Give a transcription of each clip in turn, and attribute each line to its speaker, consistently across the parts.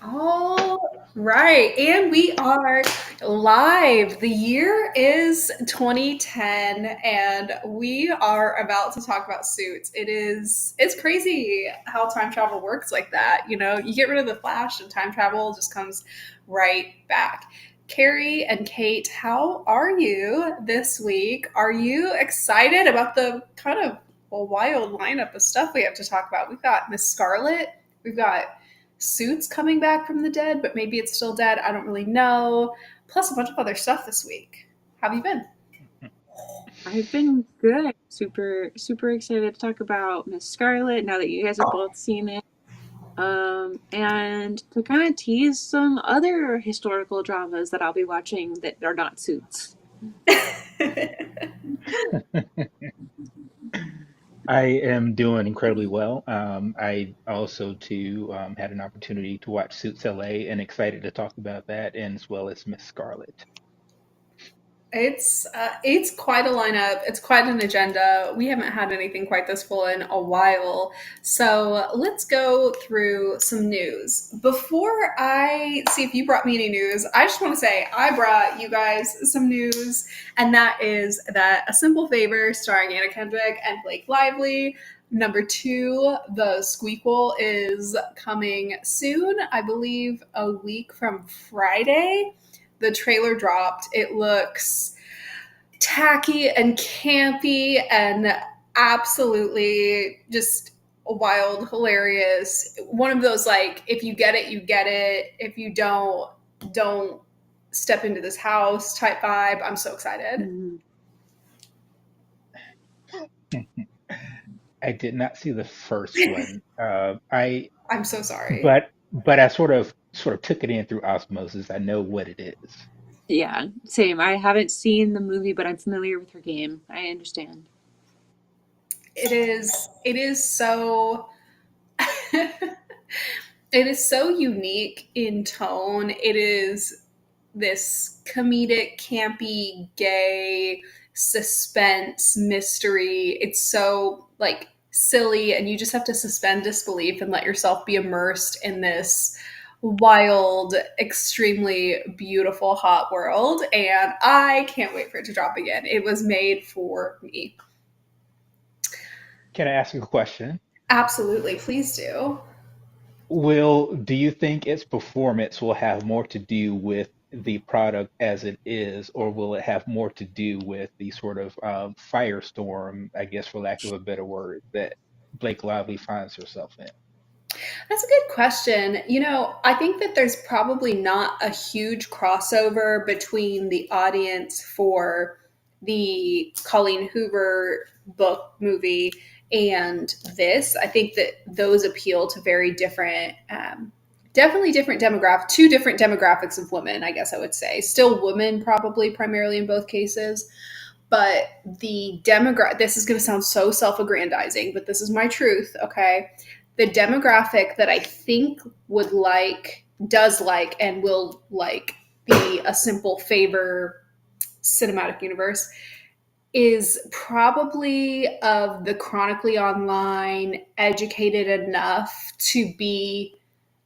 Speaker 1: All right. And we are live. The year is 2010 and we are about to talk about Suits. It's crazy how time travel works like that. You know, you get rid of the flash and time travel just comes right back. Carey and Kate, how are you this week? Are you excited about the kind of a wild lineup of stuff we have to talk about? We've got Miss Scarlet, we've got Suits coming back from the dead, but maybe it's still dead. I don't really know. Plus a bunch of other stuff this week. How have you been?
Speaker 2: I've been good. Super excited to talk about Miss Scarlet now that you guys have both seen it. And to kind of tease some other historical dramas that I'll be watching that are not Suits.
Speaker 3: I am doing incredibly well. I also too had an opportunity to watch Suits LA and excited to talk about that, and as well as Miss Scarlet.
Speaker 1: It's quite a lineup. It's quite an agenda. We haven't had anything quite this full in a while. So let's go through some news. Before I see if you brought me any news, I just want to say I brought you guys some news, and that is that A Simple Favor, starring Anna Kendrick and Blake Lively. Number two, The Squeakquel is coming soon. I believe a week from Friday. The trailer dropped. It looks tacky and campy and absolutely just wild, hilarious. One of those, like, if you get it, you get it. If you don't step into this house type vibe. I'm so excited.
Speaker 2: Mhm.
Speaker 3: I did not see the first one. I
Speaker 1: I'm so sorry.
Speaker 3: but I sort of took it in through osmosis. I know what it is.
Speaker 2: Yeah, same. I haven't seen the movie, but I'm familiar with her game. I understand.
Speaker 1: It is so it is so unique in tone. It is this comedic, campy, gay suspense mystery. It's so like silly, and you just have to suspend disbelief and let yourself be immersed in this wild, extremely beautiful, hot world. And I can't wait for it to drop again. It was made for me.
Speaker 3: Can I ask you a question?
Speaker 1: Absolutely, please do.
Speaker 3: Do you think its performance will have more to do with the product as it is, or will it have more to do with the sort of firestorm, I guess, for lack of a better word, that Blake Lively finds herself in?
Speaker 1: That's a good question. You know, I think that there's probably not a huge crossover between the audience for the Colleen Hoover book movie and this. I think that those appeal to very different, definitely different demographic, two different demographics of women, I guess I would say. Still women, probably primarily in both cases. But the demographic, this is going to sound so self aggrandizing, but this is my truth, okay? The demographic that I think would like, does like, and will like be A Simple Favor cinematic universe is probably of the chronically online, educated enough to be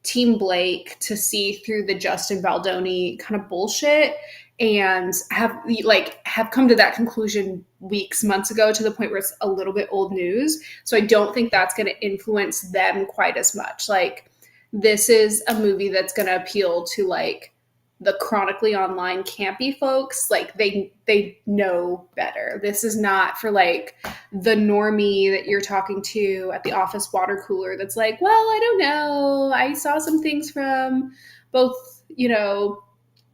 Speaker 1: Team Blake, to see through the Justin Baldoni kind of bullshit, and have come to that conclusion weeks, months ago, to the point where it's a little bit old news. So I don't think that's going to influence them quite as much. Like, this is a movie that's going to appeal to like the chronically online campy folks. Like, they know better. This is not for like the normie that you're talking to at the office water cooler that's like, well, I don't know, I saw some things from both,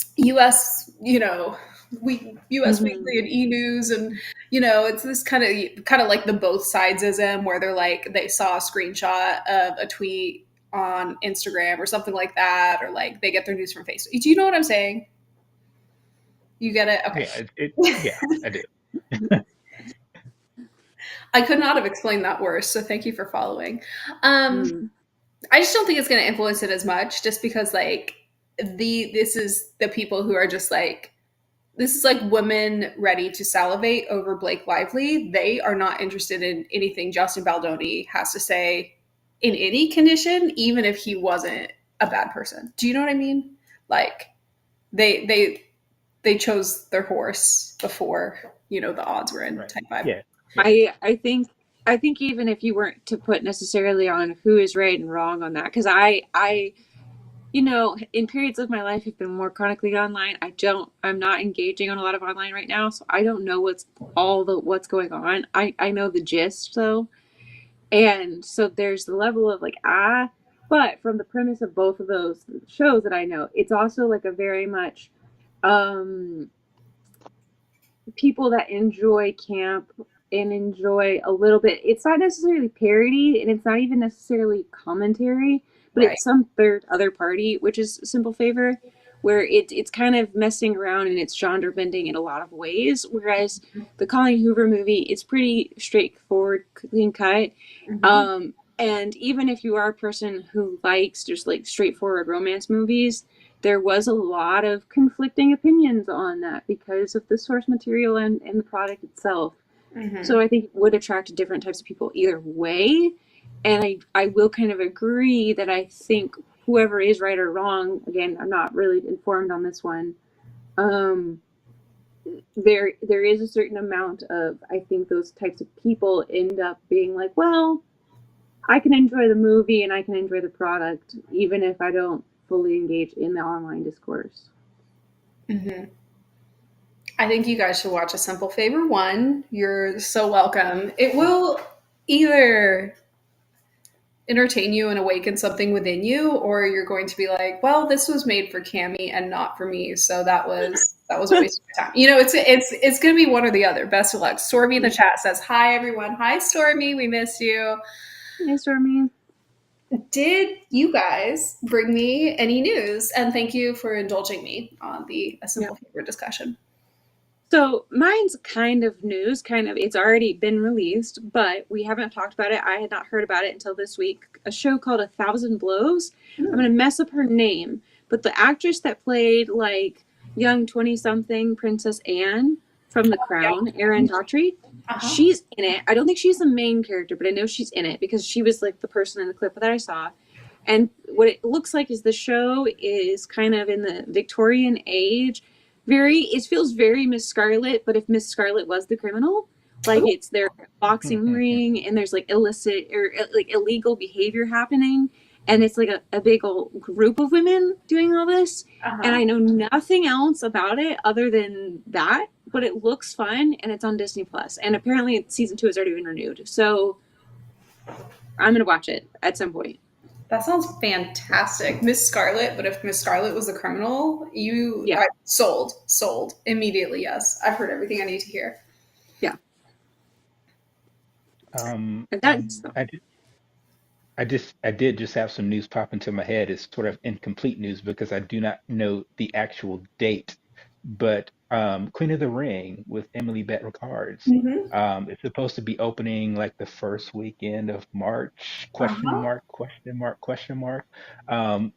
Speaker 1: US, US
Speaker 2: Hmm.
Speaker 1: Weekly and E News, and it's this kind of like the both sidesism, where they're like, they saw a screenshot of a tweet on Instagram or something like that, or like they get their news from Facebook. Do you know what I'm saying? You get it? Okay.
Speaker 3: Yeah, I do.
Speaker 1: I could not have explained that worse, so thank you for following. Um,
Speaker 2: Hmm.
Speaker 1: I just don't think it's going to influence it as much, just because like this is the people who are just like, this is like women ready to salivate over Blake Lively. They are not interested in anything Justin Baldoni has to say in any condition, even if he wasn't. a bad person. Do you know what I mean? Like they they they chose their horse before, the odds were in
Speaker 3: Right.
Speaker 1: type vibe.
Speaker 3: Yeah. Yeah.
Speaker 2: I think even if you weren't to put necessarily on who is right and wrong on that, because in periods of my life have been more chronically online. I'm not engaging on a lot of online right now, so I don't know what's going on. I know the gist though. And so there's the level of like, but from the premise of both of those shows that I know, it's also like a very much um people that enjoy camp and enjoy a little bit. It's not necessarily parody and it's not even necessarily commentary, but
Speaker 1: Right.
Speaker 2: it's some third other party, which is Simple Favor, where it's kind of messing around and it's genre bending in a lot of ways. Whereas the Colleen Hoover movie, it's pretty straightforward, clean cut.
Speaker 1: Mm-hmm.
Speaker 2: And even if you are a person who likes just like straightforward romance movies, there was a lot of conflicting opinions on that because of the source material and the product itself.
Speaker 1: Mm-hmm.
Speaker 2: So I think it would attract different types of people either way. And I will kind of agree that I think whoever is right or wrong, again, I'm not really informed on this one. Um, there is a certain amount of, I think those types of people end up being like, well, I can enjoy the movie and I can enjoy the product even if I don't fully engage in the online discourse.
Speaker 1: Mm-hmm. I think you guys should watch A Simple Favor 1. You're so welcome. It will either entertain you and awaken something within you, or you're going to be like, well, this was made for Cammie and not for me, so that was a waste of time. It's going to be one or the other. Best of luck. Stormy in the chat says hi, everyone. Hi, Stormy, we miss you.
Speaker 2: Hey, Stormy.
Speaker 1: Did you guys bring me any news? And thank you for indulging me on the A
Speaker 2: Yeah.
Speaker 1: Simple Favor discussion.
Speaker 2: So mine's kind of news, it's already been released, but we haven't talked about it. I had not heard about it until this week. A show called A Thousand Blows. I'm going to mess up her name, but the actress that played like young 20 something Princess Anne from The Crown, Erin Daughtry,
Speaker 1: Uh-huh.
Speaker 2: she's in it. I don't think she's the main character, but I know she's in it because she was like the person in the clip that I saw. And what it looks like is the show is kind of in the Victorian age. It feels very Miss Scarlet, but if Miss Scarlet was the criminal, like
Speaker 1: Ooh.
Speaker 2: it's their boxing ring and there's like illicit or like illegal behavior happening. And it's like a big old group of women doing all this. And
Speaker 1: Uh-huh.
Speaker 2: I know nothing else about it other than that, but it looks fun and it's on Disney Plus. And apparently season 2 has already been renewed. So I'm going to watch it at some point.
Speaker 1: That sounds fantastic. Miss Scarlet, but if Miss Scarlet was the criminal,
Speaker 2: Yeah.
Speaker 1: I sold immediately. Yes. I've heard everything I need to hear.
Speaker 2: Yeah.
Speaker 3: Um,
Speaker 2: And that's
Speaker 3: I did, I did just have some news pop into my head. It's sort of incomplete news because I do not know the actual date. But Queen of the Ring with Emily Bettard,
Speaker 1: Mm-hmm.
Speaker 3: it's supposed to be opening like the first weekend of March, question
Speaker 1: Uh-huh.
Speaker 3: mark, question mark, question mark.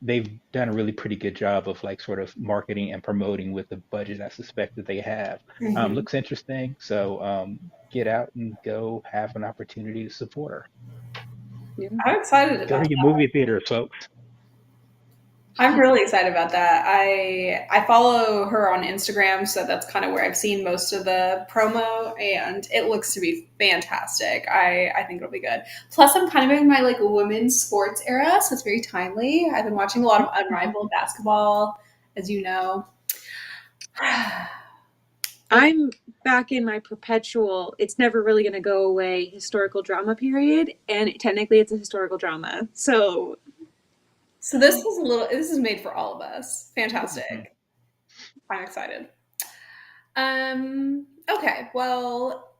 Speaker 3: They've done a really pretty good job of like sort of marketing and promoting with the budget I suspect that they have.
Speaker 1: Mm-hmm.
Speaker 3: Looks interesting. So get out and go have an opportunity to support her.
Speaker 2: yeah.
Speaker 1: I'm excited
Speaker 3: Go
Speaker 1: about
Speaker 3: to your
Speaker 1: that.
Speaker 3: movie theaters, folks.
Speaker 1: I'm really excited about that. I follow her on Instagram, so that's kind of where I've seen most of the promo, and it looks to be fantastic. I think it'll be good. Plus, I'm kind of in my like women's sports era, so it's very timely. I've been watching a lot of Unrivaled basketball, as you know. It's
Speaker 2: I'm back in my perpetual, it's never really going to go away historical drama period. And technically, it's a historical drama. So,
Speaker 1: so this is made for all of us.
Speaker 3: Mhm.
Speaker 1: Fantastic. I'm excited. Okay, well,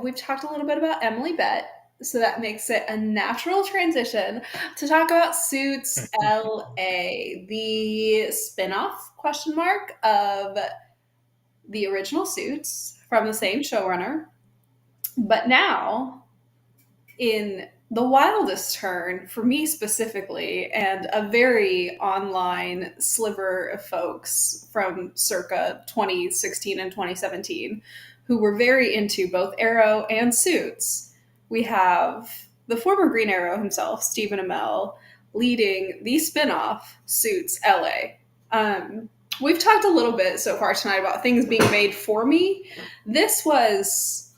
Speaker 1: we've talked a little bit about Emily Bett, so that makes it a natural transition to talk about Suits LA, the spin-off question mark of the original Suits from the same showrunner, but now in the wildest turn for me specifically, and a very online sliver of folks from circa 2016 and 2017 who were very into both Arrow and Suits. We have the former Green Arrow himself, Stephen Amell, leading the spinoff Suits LA. We've talked a little bit so far tonight about things being made for me. This was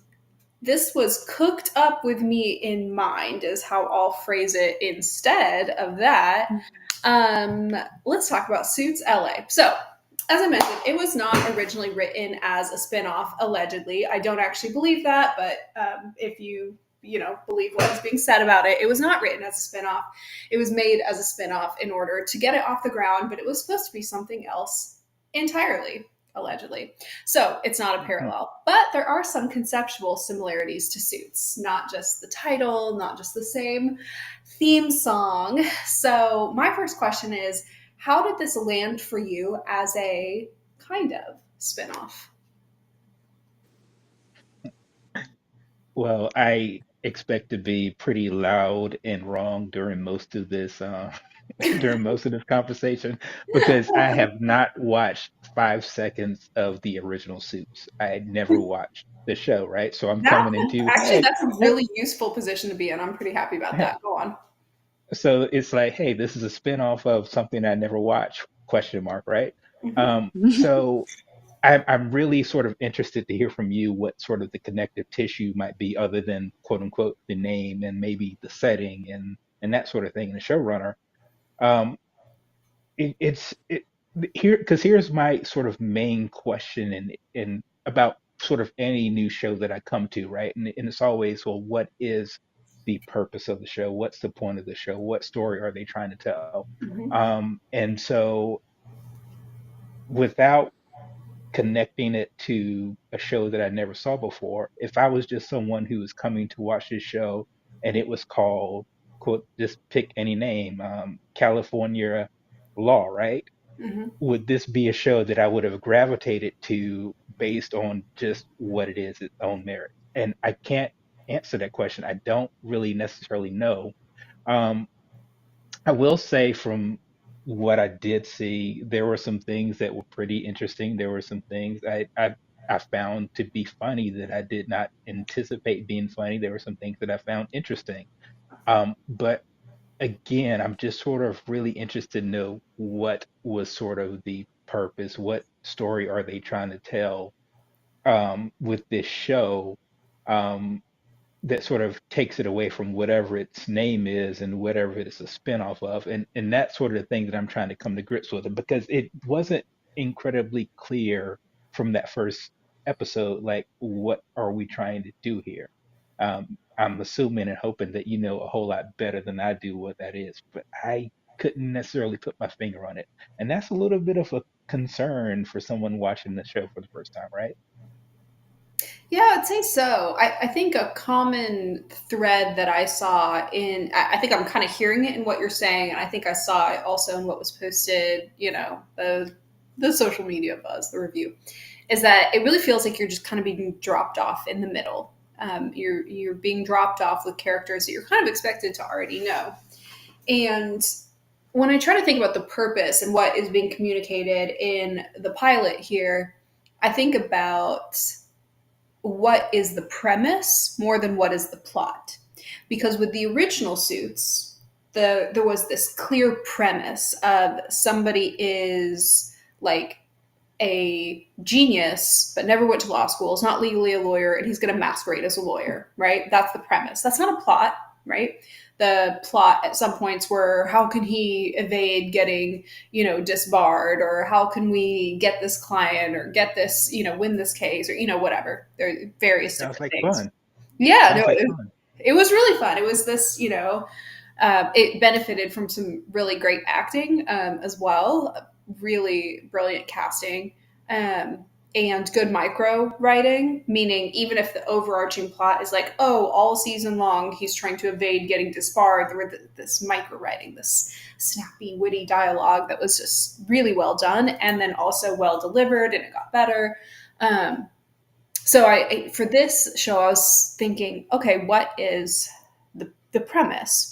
Speaker 1: this was cooked up with me in mind, is how I'll phrase it instead of that. Um, let's talk about Suits LA. So, as I mentioned, it was not originally written as a spinoff, allegedly. I don't actually believe that, but if you believe what is being said about it, it was not written as a spinoff. It was made as a spinoff in order to get it off the ground, but it was supposed to be something else entirely, allegedly. So it's not a
Speaker 3: Mhm.
Speaker 1: parallel, but there are some conceptual similarities to Suits, not just the title, not just the same theme song. So my first question is, how did this land for you as a kind of spinoff?
Speaker 3: Well, I expect to be pretty loud and wrong during most of this during most of this conversation because I have not watched 5 seconds of the original Suits. I had never watched the show, right? So I'm
Speaker 1: That's
Speaker 3: coming into,
Speaker 1: actually
Speaker 3: hey,
Speaker 1: that's a
Speaker 3: hey,
Speaker 1: really useful position to be in. I'm pretty happy about
Speaker 3: hey.
Speaker 1: that. Go on.
Speaker 3: So it's like, hey, this is a spin-off of something I never watched, question mark, right?
Speaker 1: Hmm.
Speaker 3: So I'm really sort of interested to hear from you what sort of the connective tissue might be other than quote unquote the name and maybe the setting and that sort of thing and the showrunner. Um, it's here because here's my sort of main question in about sort of any new show that I come to, right? And it's always, well, what is the purpose of the show? What's the point of the show? What story are they trying to tell?
Speaker 1: Hmm.
Speaker 3: And so without connecting it to a show that I never saw before, if I was just someone who was coming to watch this show and it was called, quote, just pick any name, California Law, right?
Speaker 1: Hmm.
Speaker 3: Would this be a show that I would have gravitated to based on just what it is, its own merit? And I can't answer that question. I don't really necessarily know. Um, I will say from what I did see, there were some things that were pretty interesting. There were some things I found to be funny that I did not anticipate being funny. There were some things that I found interesting. But again, I'm just sort of really interested to know what was sort of the purpose, what story are they trying to tell with this show? Um, that sort of takes it away from whatever its name is and whatever it's a spin-off of. And that's sort of the thing that I'm trying to come to grips with it because it wasn't incredibly clear from that first episode, like what are we trying to do here? I'm assuming and hoping that you know a whole lot better than I do what that is, but I couldn't necessarily put my finger on it. And that's a little bit of a concern for someone watching the show for the first time, right?
Speaker 1: Yeah, I'd say so. I think a common thread that I saw I think I'm kind of hearing it in what you're saying, and I think I saw it also in what was posted, the social media buzz, the review, is that it really feels like you're just kind of being dropped off in the middle. You're being dropped off with characters that you're kind of expected to already know. And when I try to think about the purpose and what is being communicated in the pilot here, I think about what is the premise more than what is the plot. Because with the original Suits, there was this clear premise of somebody is like a genius but never went to law school, is not legally a lawyer, and he's going to masquerade as a lawyer, right? That's the premise. That's not a plot, right? The plot at some points were, how can he evade getting, disbarred, or how can we get this client or get this, win this case, or, whatever. There are various
Speaker 3: Sounds
Speaker 1: different
Speaker 3: like
Speaker 1: things.
Speaker 3: fun.
Speaker 1: Yeah, no,
Speaker 3: Sounds like fun.
Speaker 1: it was really fun. It was this, it benefited from some really great acting as well, really brilliant casting, um, and good micro writing. Meaning, even if the overarching plot is like, oh, all season long he's trying to evade getting disbarred, there were this micro writing, this snappy, witty dialogue that was just really well done, and then also well delivered, and it got better. So for this show, I was thinking, okay, what is the premise?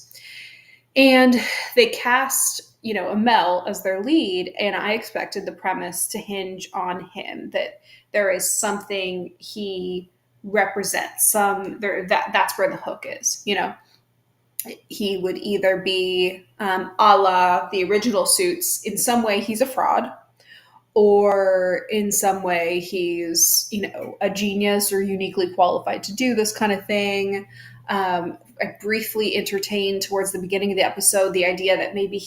Speaker 1: And they cast, Amel as their lead, and I expected the premise to hinge on him, that there is something he represents, some there, that's where the hook is. He would either be a la the original Suits, in some way he's a fraud, or in some way he's, a genius or uniquely qualified to do this kind of thing. I briefly entertained towards the beginning of the episode the idea that maybe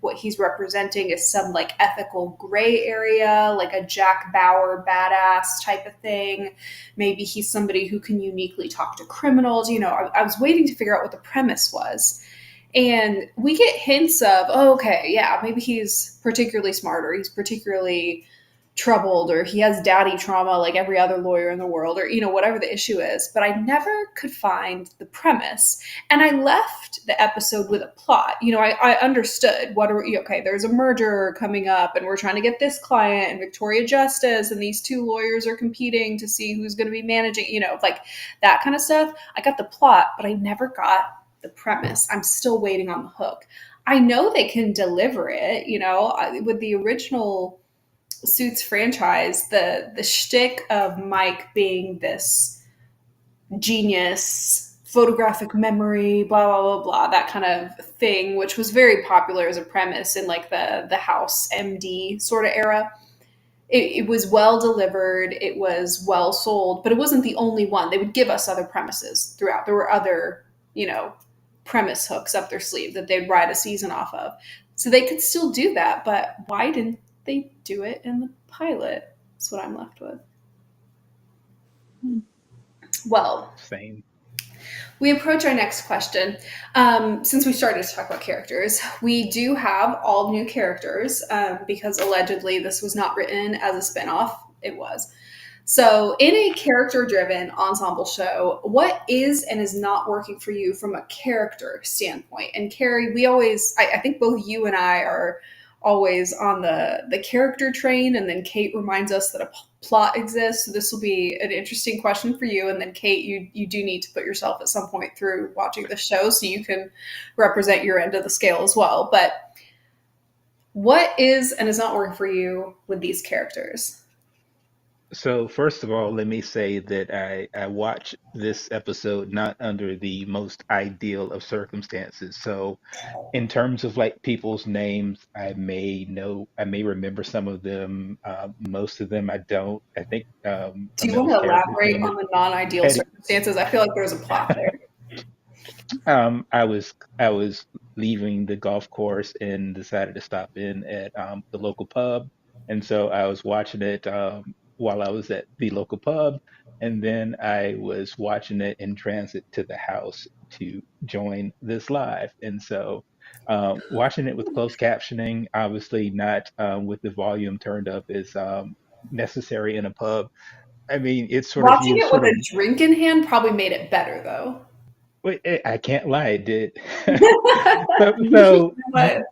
Speaker 1: what he's representing is some like ethical gray area, like a Jack Bauer badass type of thing. Maybe he's somebody who can uniquely talk to criminals. I was waiting to figure out what the premise was, and we get hints of, oh, okay, yeah, maybe he's particularly smart, or he's particularly troubled, or he has daddy trauma like every other lawyer in the world, or, whatever the issue is. But I never could find the premise. And I left the episode with a plot. I understood okay, there's a merger coming up, and we're trying to get this client and Victoria Justice, and these two lawyers are competing to see who's going to be managing, like that kind of stuff. I got the plot, but I never got the premise. I'm still waiting on the hook. I know they can deliver it, with the original Suits franchise, the shtick of Mike being this genius, photographic memory, blah blah blah blah, that kind of thing, which was very popular as a premise in like the House MD sort of era. It was well delivered, it was well sold, but it wasn't the only one. They would give us other premises throughout. There were other, premise hooks up their sleeve that they'd ride a season off of. So they could still do that, but why didn't they do it in the pilot? That's what I'm left with. Well,
Speaker 3: Same.
Speaker 1: we approach our next question. Since we started to talk about characters, we do have all new characters, because allegedly this was not written as a spinoff. It was. So, in a character driven ensemble show, what is and is not working for you from a character standpoint? And Carey, I think both you and I are always on the character train, and then Kate reminds us that a plot exists. So this will be an interesting question for you. And then Kate, you do need to put yourself at some point through watching the show so you can represent your end of the scale as well. But what is and is not working for you with these characters?
Speaker 3: So first of all, let me say that I watched this episode not under the most ideal of circumstances. So in terms of like people's names, I may remember some of them. Most of them I don't. I think
Speaker 1: Do you want
Speaker 3: Camel's
Speaker 1: to
Speaker 3: character's
Speaker 1: elaborate
Speaker 3: name is
Speaker 1: on the non-ideal
Speaker 3: Petty.
Speaker 1: circumstances? I feel like there's a plot there.
Speaker 3: I was leaving the golf course and decided to stop in at the local pub, and so I was watching it while I was at the local pub, and then I was watching it in transit to the house to join this live, and so watching it with closed captioning, obviously not with the volume turned up as necessary in a pub. I mean, it's sort of
Speaker 1: Watching
Speaker 3: you
Speaker 1: it with
Speaker 3: sort of
Speaker 1: a drink in hand probably made it better, though.
Speaker 3: wait, I can't lie, it did. So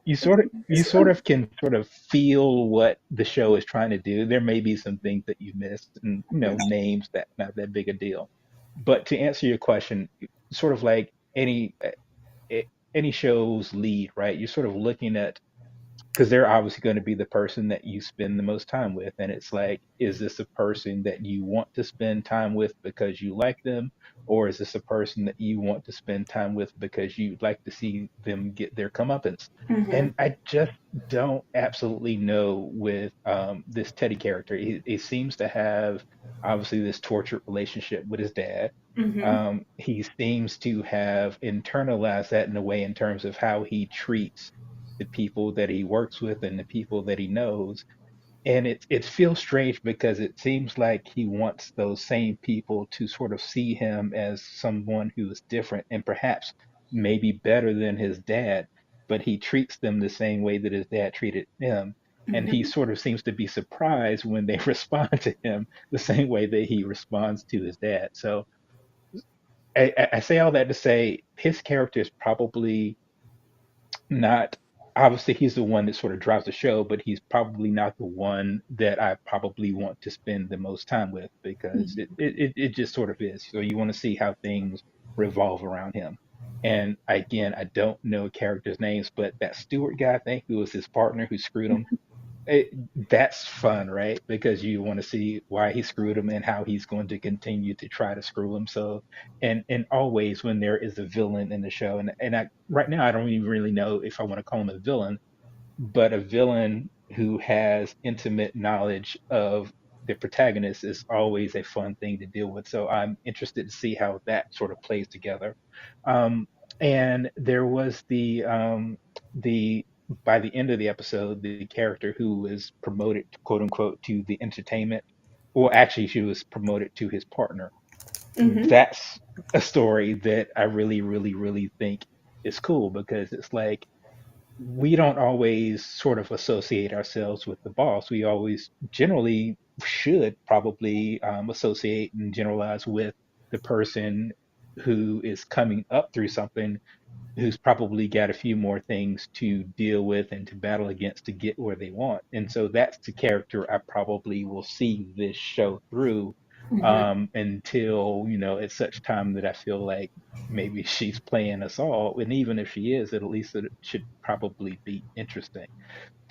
Speaker 3: you sort of can sort of feel what the show is trying to do. There may be some things that you missed, and names that not that big a deal. But to answer your question, sort of like any show's lead, right? You're sort of looking at, because they're obviously going to be the person that you spend the most time with. And it's like, is this a person that you want to spend time with because you like them? Or is this a person that you want to spend time with because you'd like to see them get their comeuppance?
Speaker 1: Hmm.
Speaker 3: And I just don't absolutely know with this Teddy character. He seems to have obviously this tortured relationship with his dad.
Speaker 1: Hmm.
Speaker 3: He seems to have internalized that in a way in terms of how he treats the people that he works with and the people that he knows. And it feels strange because it seems like he wants those same people to sort of see him as someone who is different and perhaps maybe better than his dad, but he treats them the same way that his dad treated him. And he
Speaker 1: Hmm.
Speaker 3: sort of seems to be surprised when they respond to him the same way that he responds to his dad. So I say all that to say his character is probably not, obviously he's the one that sort of drives the show, but he's probably not the one that I probably want to spend the most time with because it just sort of is. So you want to see how things revolve around him. And again, I don't know characters' names, but that Stewart guy, I think, who was his partner who screwed him, it, that's fun, right? Because you want to see why he screwed him and how he's going to continue to try to screw him. So, and always when there is a villain in the show, and right now I don't even really know if I want to call him a villain, but a villain who has intimate knowledge of the protagonist is always a fun thing to deal with. So I'm interested to see how that sort of plays together. Um, and there was the by the end of the episode, the character who was promoted, quote unquote, to the entertainment, well, actually, she was promoted to his partner.
Speaker 1: Hmm.
Speaker 3: That's a story that I really, really, really think is cool because it's like we don't always sort of associate ourselves with the boss. We always generally should probably associate and generalize with the person who is coming up through something, who's probably got a few more things to deal with and to battle against to get where they want. And so that's the character I probably will see this show through
Speaker 1: Hmm.
Speaker 3: until, at such time that I feel like maybe she's playing us all. And even if she is, at least it should probably be interesting.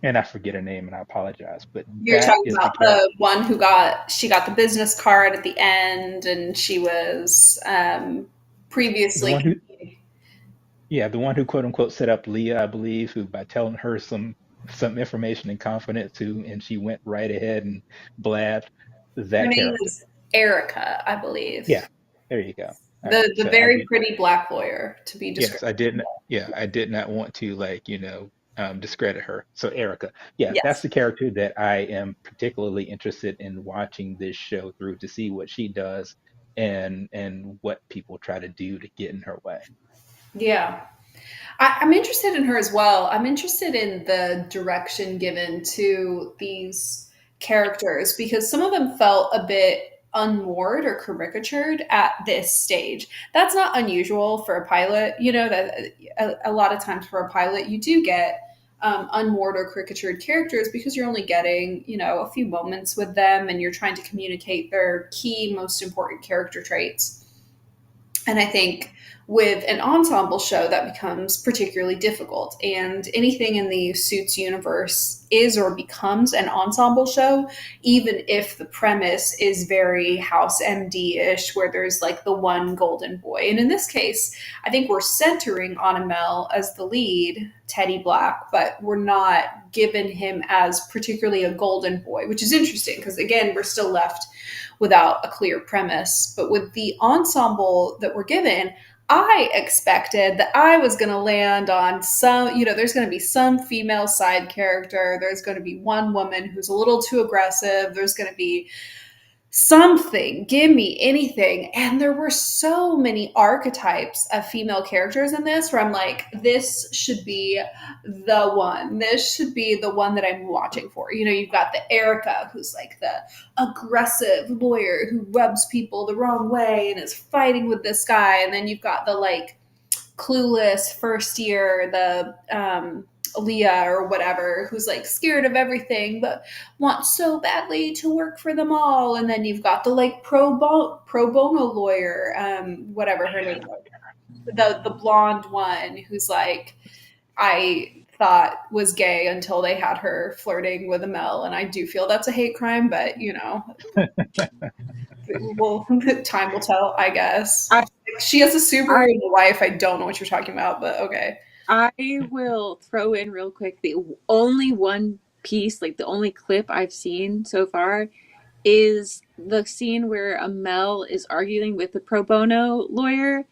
Speaker 3: And I forget her name and I apologize, but
Speaker 1: You're
Speaker 3: that
Speaker 1: talking
Speaker 3: is the
Speaker 1: about
Speaker 3: character.
Speaker 1: the one who got the business card at the end, and she was
Speaker 3: The
Speaker 1: previously
Speaker 3: one who,
Speaker 1: competing.
Speaker 3: yeah, the one who quote unquote set up Leah, I believe, who by telling her some information in confidence who and she went right ahead and blabbed
Speaker 1: Her
Speaker 3: that
Speaker 1: name
Speaker 3: character.
Speaker 1: is Erica, I believe.
Speaker 3: Yeah, there you go. All right.
Speaker 1: The
Speaker 3: So I
Speaker 1: very
Speaker 3: did,
Speaker 1: pretty black lawyer to be
Speaker 3: yes,
Speaker 1: described.
Speaker 3: I didn't, yeah, I did not want to discredit her. So Erica, yeah, that's
Speaker 1: Yes.
Speaker 3: the character that I am particularly interested in watching this show through to see what she does and what people try to do to get in her way.
Speaker 1: Yeah. I'm interested in her as well. I'm interested in the direction given to these characters because some of them felt a bit unmoored or caricatured at this stage. That's not unusual for a pilot. You know, that a lot of times for a pilot, you do get unmoored or caricatured characters because you're only getting, a few moments with them and you're trying to communicate their key, most important character traits. And I think with an ensemble show, that becomes particularly difficult. And anything in the Suits universe is or becomes an ensemble show, even if the premise is very House MD ish, where there's like the one golden boy. And in this case, I think we're centering on Amel as the lead, Teddy Black, but we're not given him as particularly a golden boy, which is interesting because, again, we're still left without a clear premise. But with the ensemble that we're given, I expected that I was going to land on some, there's going to be some female side character. There's going to be one woman who's a little too aggressive. There's going to be something, give me anything. And there were so many archetypes of female characters in this where I'm like, this should be the one. This should be the one that I'm watching for. You've got the Erica, who's like the aggressive lawyer who rubs people the wrong way and is fighting with this guy. And then you've got the like clueless first year, the Leah or whatever, who's like scared of everything but wants so badly to work for them all. And then you've got the like pro bono lawyer, whatever her name was, the blonde one who's like I thought was gay until they had her flirting with Amel, and I do feel that's a hate crime, but well, time will tell, I guess.
Speaker 2: I,
Speaker 1: She has a Subaru
Speaker 2: I
Speaker 1: and a wife. I don't know what you're talking about, but okay.
Speaker 2: I will throw in real quick the only one piece, like the only clip I've seen so far is the scene where Amel is arguing with the pro bono lawyer.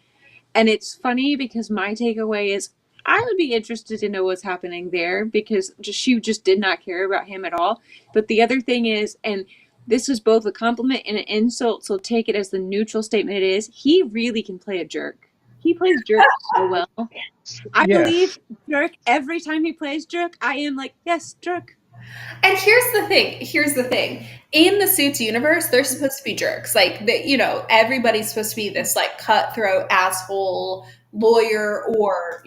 Speaker 2: And it's funny because my takeaway is I would be interested to know what's happening there because she just did not care about him at all. But the other thing is, and this was both a compliment and an insult, so take it as the neutral statement it is, he really can play a jerk. He plays jerk so well. I believe
Speaker 3: Yes.
Speaker 2: jerk every time he plays jerk. I am like, yes, jerk.
Speaker 1: And here's the thing. In the Suits universe, they're supposed to be jerks. Like everybody's supposed to be this like cutthroat asshole lawyer or,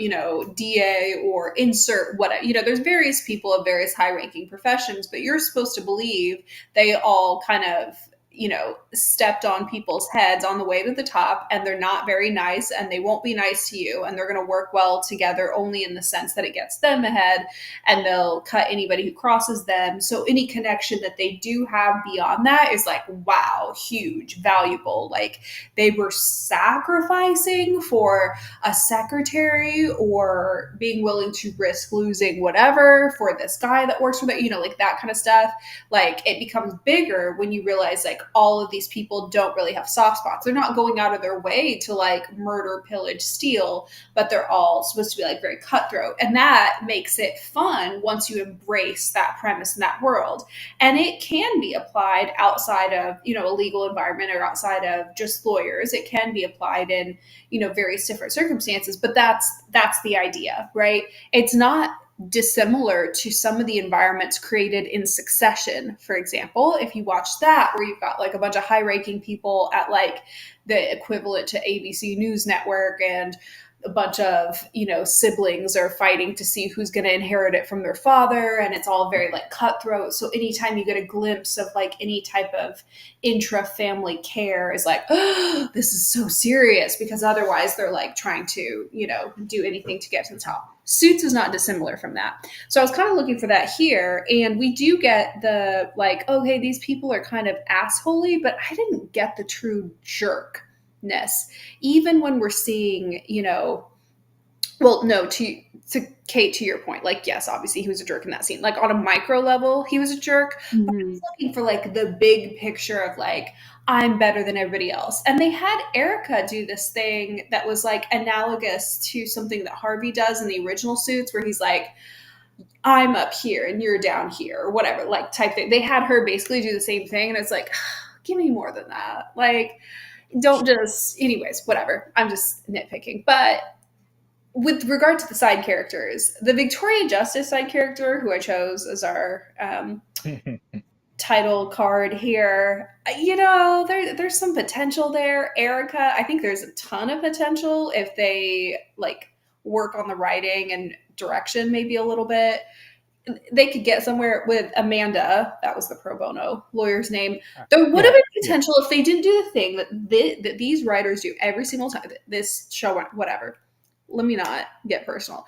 Speaker 1: DA or insert whatever. There's various people of various high ranking professions, but you're supposed to believe they all kind of stepped on people's heads on the way to the top, and they're not very nice, and they won't be nice to you, and they're going to work well together only in the sense that it gets them ahead, and they'll cut anybody who crosses them. So any connection that they do have beyond that is like, wow, huge, valuable. Like they were sacrificing for a secretary, or being willing to risk losing whatever for this guy that works for them, like that kind of stuff. Like it becomes bigger when you realize like all of these people don't really have soft spots. They're not going out of their way to like murder, pillage, steal, but they're all supposed to be like very cutthroat. And that makes it fun once you embrace that premise in that world. And it can be applied outside of, a legal environment, or outside of just lawyers. It can be applied in, various different circumstances, but that's the idea, right? It's not dissimilar to some of the environments created in Succession, for example. If you watch that, where you've got like a bunch of high ranking people at like the equivalent to ABC News Network, and a bunch of siblings are fighting to see who's going to inherit it from their father, and it's all very like cutthroat. So anytime you get a glimpse of like any type of intra family care, is like, oh, this is so serious, because otherwise they're like trying to do anything to get to the top. Suits is not dissimilar from that. So I was kind of looking for that here, and we do get the like, okay, these people are kind of assholey, but I didn't get the true jerkness. Even when we're seeing, well, no, to Kate, to your point, like, yes, obviously he was a jerk in that scene. Like on a micro level, he was a jerk. But I
Speaker 2: Mm-hmm.
Speaker 1: was looking for like the big picture of like, I'm better than everybody else. And they had Erica do this thing that was like analogous to something that Harvey does in the original Suits, where he's like, I'm up here and you're down here, or whatever, like type thing. They had her basically do the same thing, and it's like, give me more than that. Like, don't just, anyways, whatever. I'm just nitpicking. But with regard to the side characters, the Victoria Justice side character, who I chose as our title card here, there's some potential there. Erica, I think there's a ton of potential if they like work on the writing and direction maybe a little bit. They could get somewhere with Amanda. That was the pro bono lawyer's name. There would have
Speaker 3: Yeah,
Speaker 1: been
Speaker 3: yeah.
Speaker 1: potential if they didn't do the thing that these writers do every single time. This show, whatever. Let me not get personal.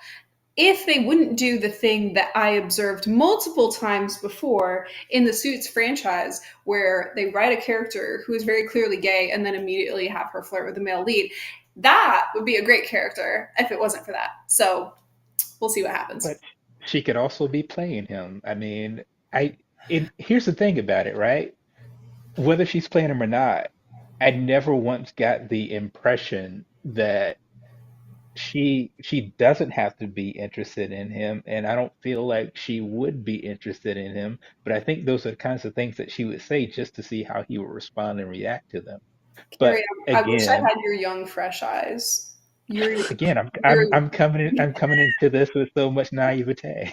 Speaker 1: If they wouldn't do the thing that I observed multiple times before in the Suits franchise, where they write a character who is very clearly gay and then immediately have her flirt with the male lead, that would be a great character if it wasn't for that. So we'll see what happens.
Speaker 3: But she could also be playing him. I mean, here's the thing about it, right? Whether she's playing him or not, I never once got the impression that she doesn't have to be interested in him, and I don't feel like she would be interested in him. But I think those are the kinds of things that she would say just to see how he would respond and react to them.
Speaker 1: Carrie,
Speaker 3: But
Speaker 1: I wish I
Speaker 3: again,
Speaker 1: had your young, fresh eyes. Your
Speaker 3: again,
Speaker 1: your
Speaker 3: I'm coming into this with so much naivete.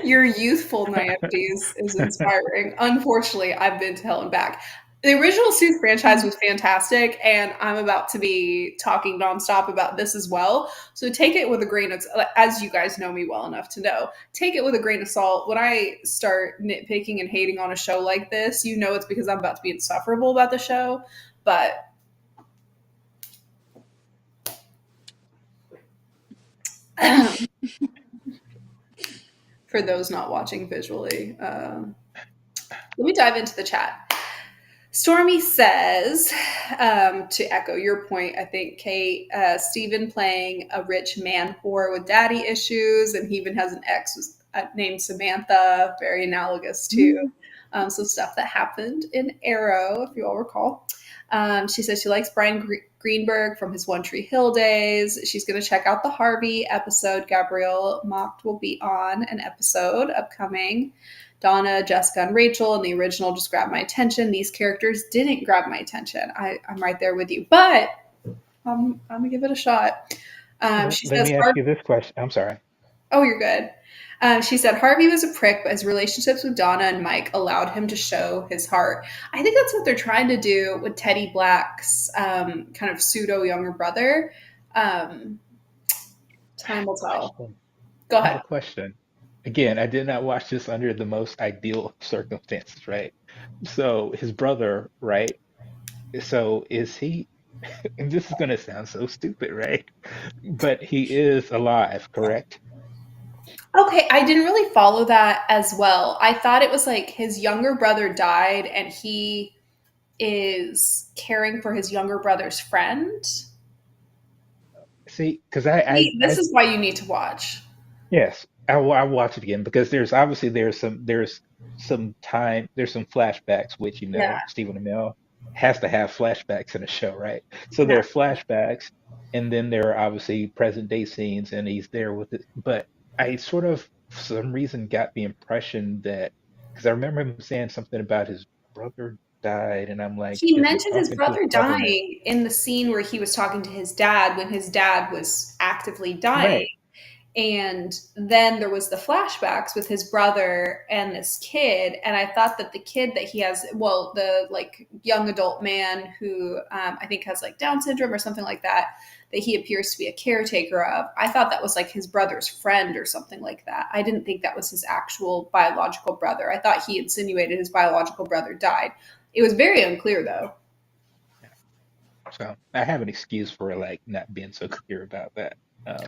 Speaker 1: your youthful naivety is inspiring. Unfortunately, I've been to hell and back. The original Suits franchise was fantastic, and I'm about to be talking nonstop about this as well. So take it with a grain of, as you guys know me well enough to know, take it with a grain of salt. When I start nitpicking and hating on a show like this, it's because I'm about to be insufferable about the show. But for those not watching visually, let me dive into the chat. Stormy says, to echo your point, I think, Kate, Stephen playing a rich man whore with daddy issues, and he even has an ex named Samantha, very analogous to some stuff that happened in Arrow, if you all recall. She says she likes Brian Greenberg from his One Tree Hill days. She's going to check out the Harvey episode. Gabrielle Mocked will be on an episode upcoming. Donna, Jessica, and Rachel in the original just grabbed my attention. These characters didn't grab my attention. I'm right there with you, but I'm gonna give it a shot. She
Speaker 3: Let
Speaker 1: says,
Speaker 3: me ask you this question. I'm sorry.
Speaker 1: "Oh, you're good." She said Harvey was a prick, but his relationships with Donna and Mike allowed him to show his heart. I think that's what they're trying to do with Teddy Black's kind of pseudo younger brother. Um, Time will tell.
Speaker 3: Question.
Speaker 1: Go
Speaker 3: I have
Speaker 1: ahead.
Speaker 3: a question. again, I did not watch this under the most ideal circumstances, right? So his brother, right? So is he, and this is going to sound so stupid, right? But he is alive, correct?
Speaker 1: Okay, I didn't really follow that as well. I thought it was like his younger brother died and he is caring for his younger brother's friend.
Speaker 3: See, because
Speaker 1: See, this is why you need to watch.
Speaker 3: yes, I'll watch it again because there's obviously there's some time there's some flashbacks which
Speaker 1: Yeah,
Speaker 3: Stephen Amell has to have flashbacks in a show, right? So
Speaker 1: yeah.
Speaker 3: there are flashbacks, and then there are obviously present day scenes, and he's there with it. But I sort of for some reason got the impression that because I remember him saying something about his brother died, and I'm like,
Speaker 1: He
Speaker 3: is he
Speaker 1: mentioned his
Speaker 3: talking to his
Speaker 1: brother
Speaker 3: brother now?
Speaker 1: dying in the scene where he was talking to his dad when his dad was actively dying.
Speaker 3: Right.
Speaker 1: And then there was the flashbacks with his brother and this kid, and I thought that the kid that he has, well, the like young adult man who I think has like Down syndrome or something like that, that he appears to be a caretaker of, I thought that was like his brother's friend or something like that. I didn't think that was his actual biological brother. I thought he insinuated his biological brother died. It was very unclear though.
Speaker 3: So I have an excuse for like not being so clear about that. Um,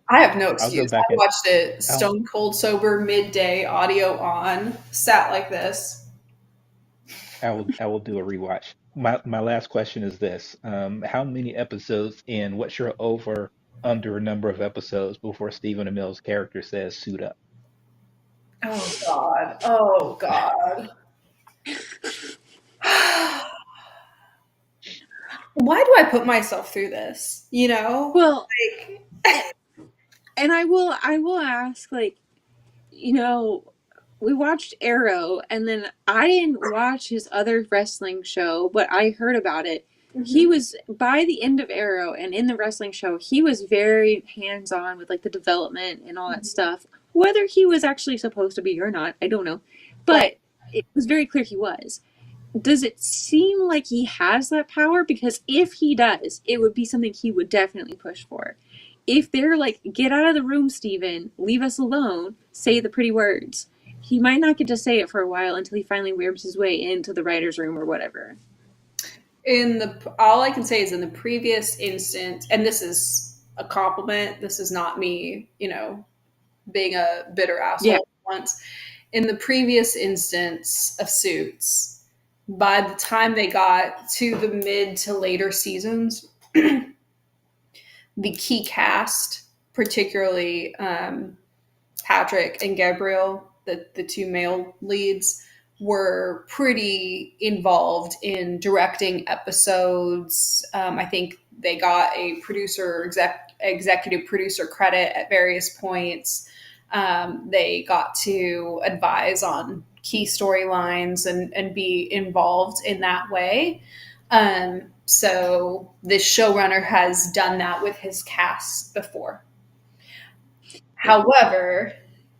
Speaker 1: I have no
Speaker 3: I'll go
Speaker 1: excuse.
Speaker 3: back
Speaker 1: I
Speaker 3: and
Speaker 1: watched it
Speaker 3: I'll
Speaker 1: stone cold sober, midday, audio on, sat like this.
Speaker 3: I will do a rewatch. My last question is this: how many episodes in? What's your over under number of episodes before Stephen Amell's character says "suit up"?
Speaker 1: Oh God. Oh God. Why do I put myself through this? You know?
Speaker 2: Well,
Speaker 1: Like,
Speaker 2: a- and I will ask, like, you know, we watched Arrow, and then I didn't watch his other wrestling show, but I heard about it. He
Speaker 1: mhm,
Speaker 2: was, by the end of Arrow and in the wrestling show, he was very hands on with like the development and all that
Speaker 1: mhm.
Speaker 2: stuff. Whether he was actually supposed to be or not, I don't know.
Speaker 1: Right.
Speaker 2: But it was very clear he was. Does it seem like he has that power? Because if he does, it would be something he would definitely push for. If they're like, get out of the room, Steven, leave us alone, say the pretty words, he might not get to say it for a while until he finally wears his way into the writer's room or whatever.
Speaker 1: In the all I can say is in the previous instance, and this is a compliment. This is not me, being a bitter
Speaker 2: Yeah.
Speaker 1: asshole once. In the previous instance of Suits, by the time they got to the mid to later seasons, the key cast, particularly Patrick and Gabriel, the two male leads, were pretty involved in directing episodes. I think they got a executive producer credit at various points. They got to advise on key storylines and be involved in that way. So this showrunner has done that with his cast before.
Speaker 2: Yeah.
Speaker 1: However,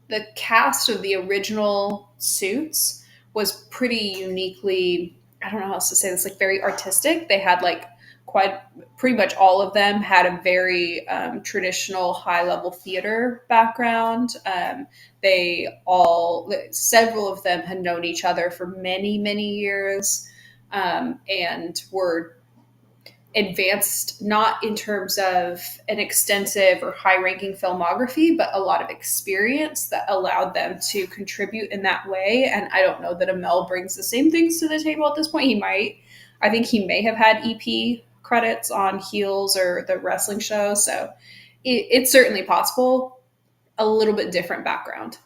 Speaker 1: the cast of the original Suits was pretty uniquely, I don't know how else to say this, like very artistic. They had like quite pretty much all of them had a very traditional high level theater background. Several of them had known each other for many, many years, and were advanced not in terms of an extensive or high ranking filmography, but a lot of experience that allowed them to contribute in that way. And I don't know that Amel brings the same things to the table at this point. He might. I think he may have had EP credits on Heels or the wrestling show. So it's certainly possible. A little bit different background.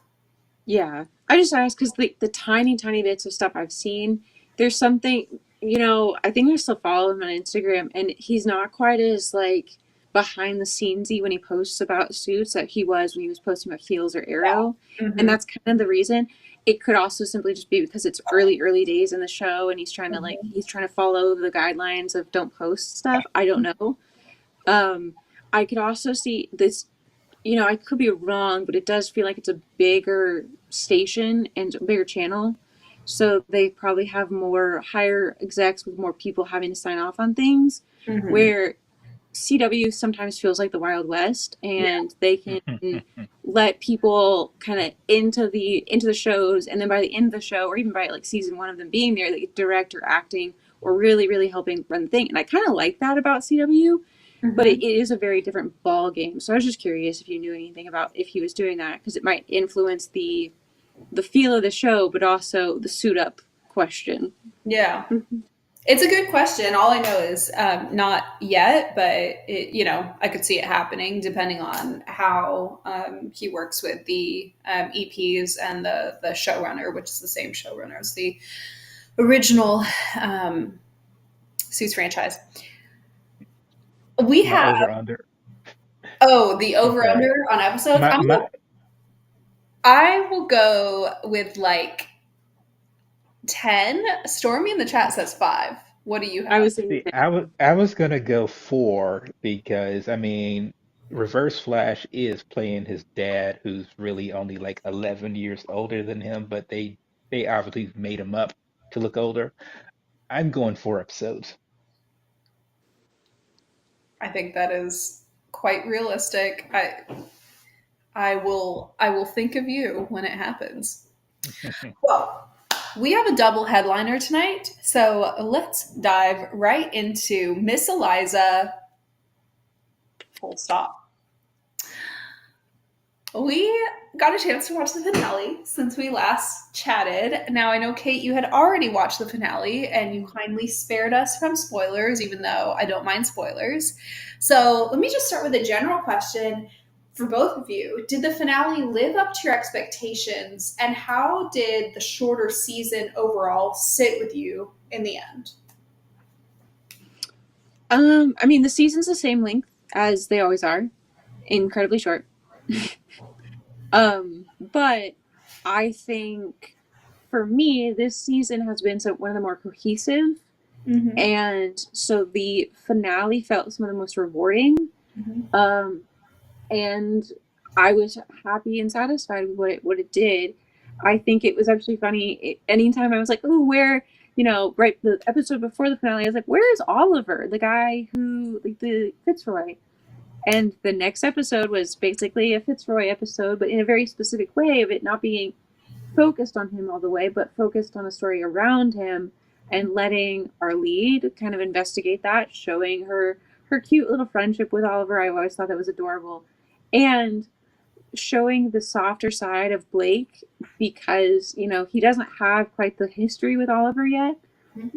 Speaker 2: Yeah. I just asked because the tiny, tiny bits of stuff I've seen, there's something, I think I still follow him on Instagram, and he's not quite as like behind the scenesy when he posts about suits that he was when he was posting about Heels or Arrow. And
Speaker 1: Mm-hmm.
Speaker 2: that's kind of the reason. It could also simply just be because it's early, early days in the show and
Speaker 1: Mm-hmm.
Speaker 2: he's trying to follow the guidelines of don't post stuff. I don't know. Um, I could also see this, I could be wrong, but it does feel like it's a bigger station and a bigger channel. So they probably have more higher execs with more people having to sign off on things.
Speaker 1: Mm-hmm.
Speaker 2: Where CW sometimes feels like the Wild West,
Speaker 1: Yeah.
Speaker 2: and they can let people kind of into the shows, and then by the end of the show, or even by like season one of them being there, like direct or acting or really helping run the thing. And I kind of like that about CW, but
Speaker 1: Hmm.
Speaker 2: it is a very different ball game. So I was just curious if you knew anything about if he was doing that, because it might influence the feel of the show, but also the suit up question.
Speaker 1: Yeah. It's a good question. All I know is not yet, but I could see it happening depending on how he works with the EPs and the showrunner, which is the same showrunner as the original um, Suits franchise. We
Speaker 3: My
Speaker 1: have
Speaker 3: over under.
Speaker 1: the
Speaker 3: I'm
Speaker 1: over
Speaker 3: sorry.
Speaker 1: under on episodes.
Speaker 3: My my
Speaker 1: I will go with like 10. Stormy in the chat says 5. What do you
Speaker 2: I
Speaker 1: have?
Speaker 2: was thinking,
Speaker 3: See, I was gonna go four because I mean, Reverse Flash is playing his dad, who's really only like 11 years older than him, but they obviously made him up to look older. I'm going 4 episodes.
Speaker 1: I think that is quite realistic. I will think of you when it happens. Well, we have a double headliner tonight, so let's dive right into Miss Eliza. Full stop. We got a chance to watch the finale since we last chatted. Now, I know, Kate, you had already watched the finale and you kindly spared us from spoilers, even though I don't mind spoilers. So, let me just start with a general question for both of you. Did the finale live up to your expectations, and how did the shorter season overall sit with you in the end?
Speaker 2: I mean, the season's the same length as they always are, incredibly short. But I think for me, this season has been one of the more cohesive,
Speaker 1: Mm-hmm.
Speaker 2: and so the finale felt some of the most rewarding.
Speaker 1: Mm-hmm.
Speaker 2: Um, and I was happy and satisfied with what it did. I think it was actually funny. Anytime I was like, "Oh, where?" Right, the episode before the finale, I was like, "Where is Oliver, the guy who like the Fitzroy?" And the next episode was basically a Fitzroy episode, but in a very specific way of it not being focused on him all the way, but focused on a story around him and letting our lead kind of investigate that, showing her cute little friendship with Oliver. I always thought that was adorable. And showing the softer side of Blake because, he doesn't have quite the history with Oliver yet,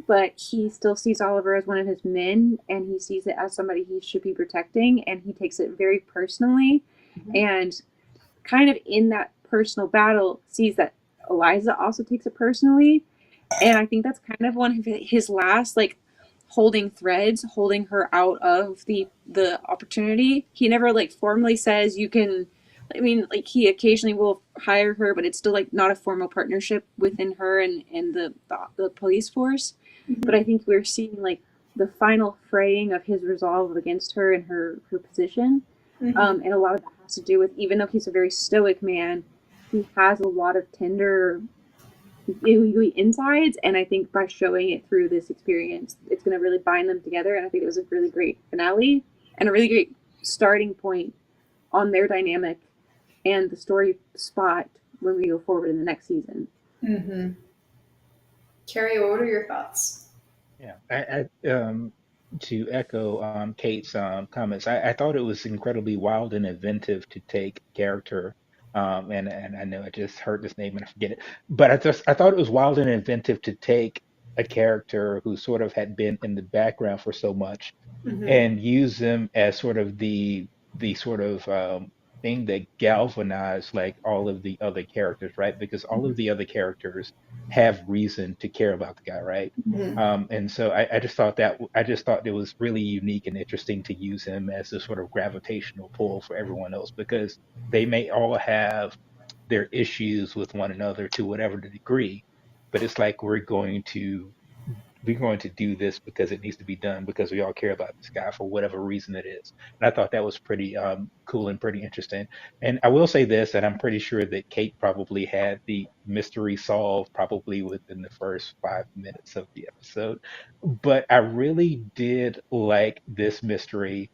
Speaker 2: but he still sees Oliver as one of his men and he sees it as somebody he should be protecting and he takes it very personally and kind of in that personal battle sees that Eliza also takes it personally. And I think that's kind of one of his last like holding threads, holding her out of the opportunity. He never like formally says you can. I mean, like he occasionally will hire her, but it's still like not a formal partnership within her and the police force. But I think we're seeing like the final fraying of his resolve against her and her position.
Speaker 1: Mm-hmm.
Speaker 2: And a lot of that has to do with even though he's a very stoic man, he has a lot of tender insides, and I think by showing it through this experience, it's going to really bind them together. And I think it was a really great finale and a really great starting point on their dynamic and the story spot when we go forward in the next season.
Speaker 1: Mm-hmm. Carrie, what are your thoughts?
Speaker 3: Yeah, to echo Kate's comments, I thought it was incredibly wild and inventive to take character, and I know I just heard this name and I forget it, but I thought it was wild and inventive to take a character who sort of had been in the background for so much
Speaker 1: Mm-hmm.
Speaker 3: and use them as sort of the sort of thing that galvanized like all of the other characters, right? Because all of the other characters have reason to care about the guy, right?
Speaker 1: Mm-hmm.
Speaker 3: And so I just thought it was really unique and interesting to use him as a sort of gravitational pull for everyone else because they may all have their issues with one another to whatever degree, but it's like we're going to do this because it needs to be done because we all care about this guy for whatever reason it is. And I thought that was pretty cool and pretty interesting. And I will say this, and I'm pretty sure that Kate probably had the mystery solved probably within the first 5 minutes of the episode. But I really did like this mystery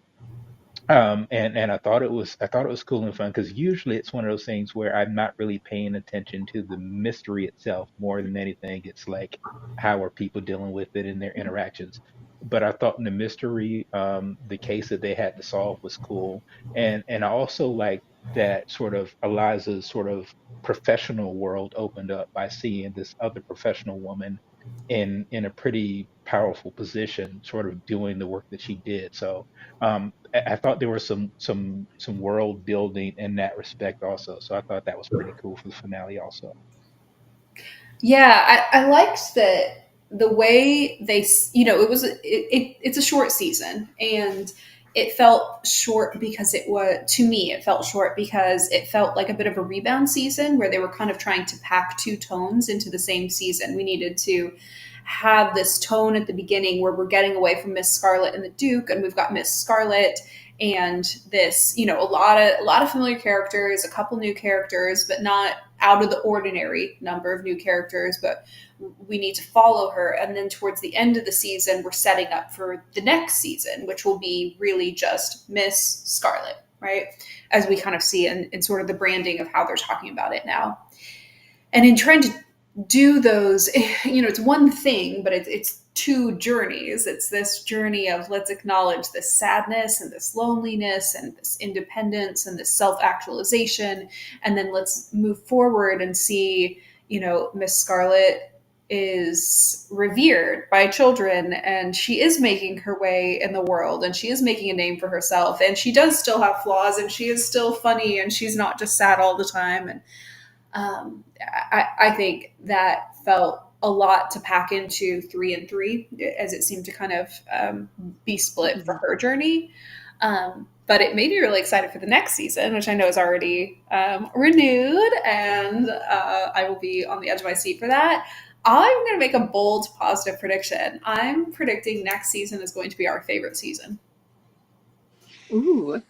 Speaker 3: And I thought it was cool and fun because usually it's one of those things where I'm not really paying attention to the mystery itself more than anything. It's like how are people dealing with it in their interactions. But I thought in the mystery, the case that they had to solve was cool, and I also like that sort of Eliza's sort of professional world opened up by seeing this other professional woman in a pretty powerful position, sort of doing the work that she did. So I thought there was some world building in that respect also. So I thought that was pretty cool for the finale also.
Speaker 1: Yeah, I liked that the way they, it's a short season, and it felt short because it was, to me, it felt short because it felt like a bit of a rebound season where they were kind of trying to pack two tones into the same season. We needed to have this tone at the beginning where we're getting away from Miss Scarlet and the Duke, and we've got Miss Scarlet and this, a lot of familiar characters, a couple new characters, but not out of the ordinary number of new characters, but we need to follow her. And then towards the end of the season, we're setting up for the next season, which will be really just Miss Scarlet, right? As we kind of see in sort of the branding of how they're talking about it now. And in trying to do those, it's one thing, but it's two journeys. It's this journey of let's acknowledge this sadness and this loneliness and this independence and this self-actualization, and then let's move forward and see, Miss Scarlet is revered by children, and she is making her way in the world, and she is making a name for herself, and she does still have flaws, and she is still funny, and she's not just sad all the time. And I think that felt a lot to pack into 3 and 3, as it seemed to kind of be split for
Speaker 2: Mhm.
Speaker 1: her journey. But it made me really excited for the next season, which I know is already renewed, and I will be on the edge of my seat for that. I'm going to make a bold, positive prediction. I'm predicting next season is going to be our favorite season.
Speaker 2: Ooh.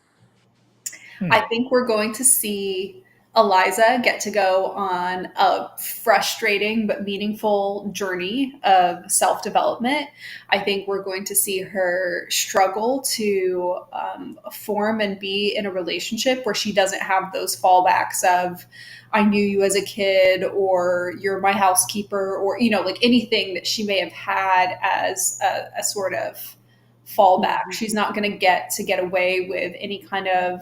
Speaker 1: I
Speaker 3: Hmm.
Speaker 1: think we're going to see Eliza get to go on a frustrating but meaningful journey of self development. I think we're going to see her struggle to form and be in a relationship where she doesn't have those fallbacks of, I knew you as a kid, or you're my housekeeper, or, like anything that she may have had as a sort of fallback.
Speaker 2: Mhm.
Speaker 1: She's not going to get away with any kind of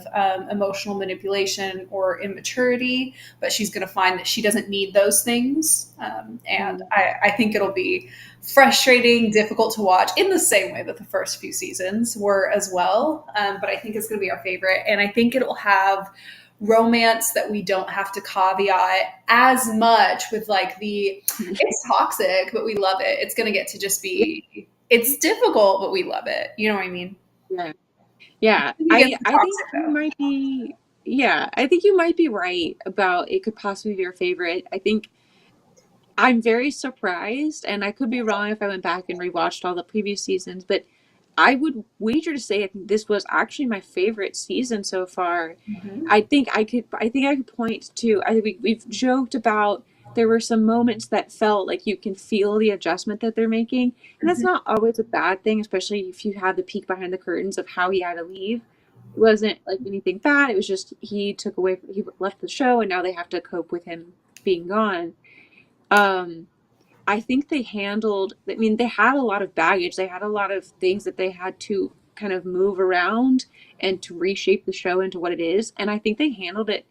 Speaker 1: emotional manipulation or immaturity, but she's going to find that she doesn't need those things. And
Speaker 2: Mhm.
Speaker 1: I think it'll be frustrating, difficult to watch in the same way that the first few seasons were as well. But I think it's going to be our favorite. And I think it'll have romance that we don't have to caveat as much with like the it's toxic, but we love it. It's going to get to just be it's difficult, but we love it. You know what I mean?
Speaker 2: Yeah. Yeah.
Speaker 1: You get
Speaker 2: I
Speaker 1: the
Speaker 2: I think
Speaker 1: toxic
Speaker 2: you
Speaker 1: though.
Speaker 2: might be yeah, I think you might be right about it could possibly be your favorite. I think I'm very surprised, and I could be wrong if I went back and rewatched all the previous seasons, but I would wager to say I think this was actually my favorite season so far.
Speaker 1: Mm-hmm.
Speaker 2: I think I could point to, I think we've joked about there were some moments that felt like you can feel the adjustment that they're making. And that's
Speaker 1: Mm-hmm.
Speaker 2: not always a bad thing, especially if you have the peek behind the curtains of how he had to leave. It wasn't like anything bad. It was just he left the show and now they have to cope with him being gone. Um, I think they handled, I mean, they had a lot of baggage. They had a lot of things that they had to kind of move around and to reshape the show into what it is. And I think they handled it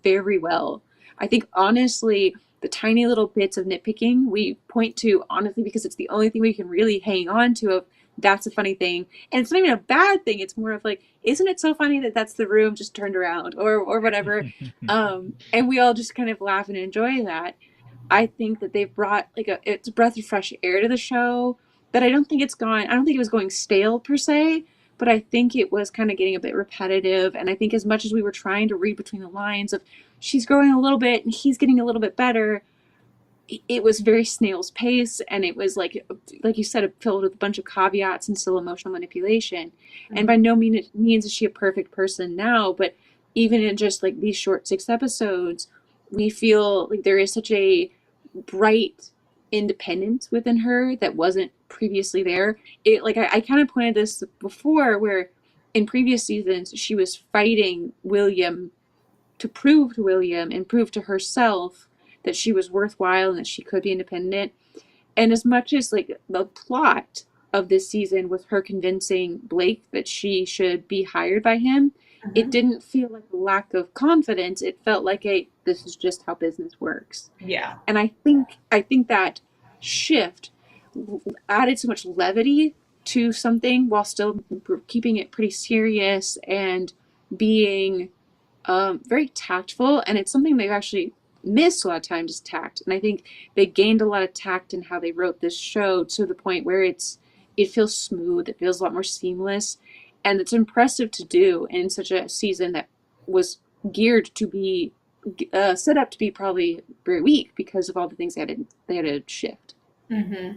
Speaker 2: very well. I think, honestly, the tiny little bits of nitpicking we point to, honestly, because it's the only thing we can really hang on to of that's a funny thing. And it's not even a bad thing. It's more of like, isn't it so funny that that's the room just turned around or whatever. And we all just kind of laugh and enjoy that. I think that they've brought like it's a breath of fresh air to the show that I don't think it was going stale per se, but I think it was kind of getting a bit repetitive. And I think as much as we were trying to read between the lines of she's growing a little bit and he's getting a little bit better, it was very snail's pace, and it was like you said, filled with a bunch of caveats and still emotional manipulation. And
Speaker 1: Mm-hmm.
Speaker 2: by no means is she a perfect person now, but even in just like these short 6 episodes, we feel like there is such a bright independence within her that wasn't previously there. It like I kind of pointed this before where in previous seasons, she was fighting William to prove to William and prove to herself that she was worthwhile and that she could be independent. And as much as like the plot of this season was her convincing Blake that she should be hired by him, it
Speaker 1: Mhm.
Speaker 2: didn't feel like a lack of confidence. It felt like a this is just how business works.
Speaker 1: Yeah.
Speaker 2: And I think that shift added so much levity to something while still keeping it pretty serious and being very tactful. And it's something they've actually missed a lot of times is tact. And I think they gained a lot of tact in how they wrote this show to the point where it feels smooth, it feels a lot more seamless, and it's impressive to do in such a season that was geared to be set up to be probably very weak because of all the things they had to shift.
Speaker 1: Hmm.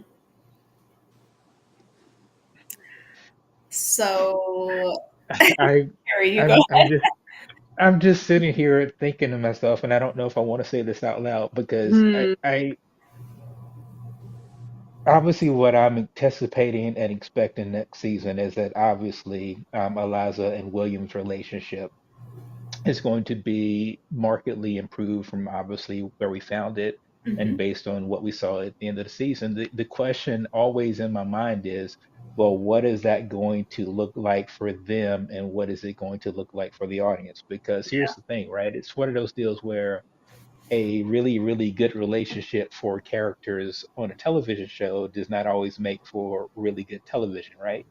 Speaker 1: So,
Speaker 3: I
Speaker 1: Carrie, you go.
Speaker 3: I'm I'm just I'm just sitting here thinking to myself, and I don't know if I want to say this out loud because
Speaker 2: Hmm.
Speaker 3: I obviously what I'm anticipating and expecting next season is that obviously Eliza and William's relationship is going to be markedly improved from obviously where we found it and
Speaker 1: Hmm.
Speaker 3: based on what we saw at the end of the season. The question always in my mind is, well, what is that going to look like for them and what is it going to look like for the audience? Because here's the thing, right? It's one of those deals where a really, really good relationship for characters on a television show does not always make for really good television, right?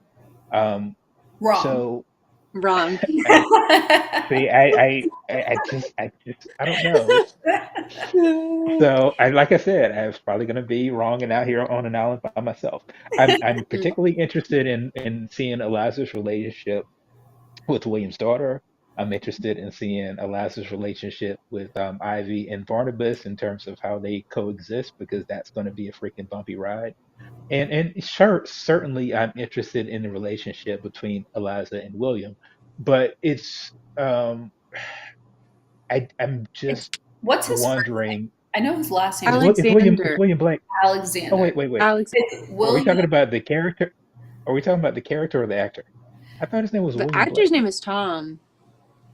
Speaker 3: Um,
Speaker 1: Wrong.
Speaker 3: so
Speaker 2: Wrong.
Speaker 3: I see, I don't know. So, like I said, I was probably going to be wrong and out here on an island by myself. I'm particularly interested in seeing Eliza's relationship with William's daughter. I'm interested in seeing Eliza's relationship with Ivy and Barnabas in terms of how they coexist because that's going to be a freaking bumpy ride. And sure, certainly I'm interested in the relationship between Eliza and William, but I'm
Speaker 1: It's
Speaker 3: just
Speaker 1: what's his first name?
Speaker 3: wondering.
Speaker 1: I know his last name
Speaker 3: It's
Speaker 1: is
Speaker 3: It's
Speaker 2: Alexander.
Speaker 3: William Blake. Oh
Speaker 1: Alexander.
Speaker 3: wait.
Speaker 2: Alex.
Speaker 1: It's
Speaker 3: Are we
Speaker 1: William.
Speaker 3: talking about the character? Are we talking about the character or the actor? I thought his name was
Speaker 2: The
Speaker 3: William
Speaker 2: actor's
Speaker 3: Blake.
Speaker 2: name is Tom.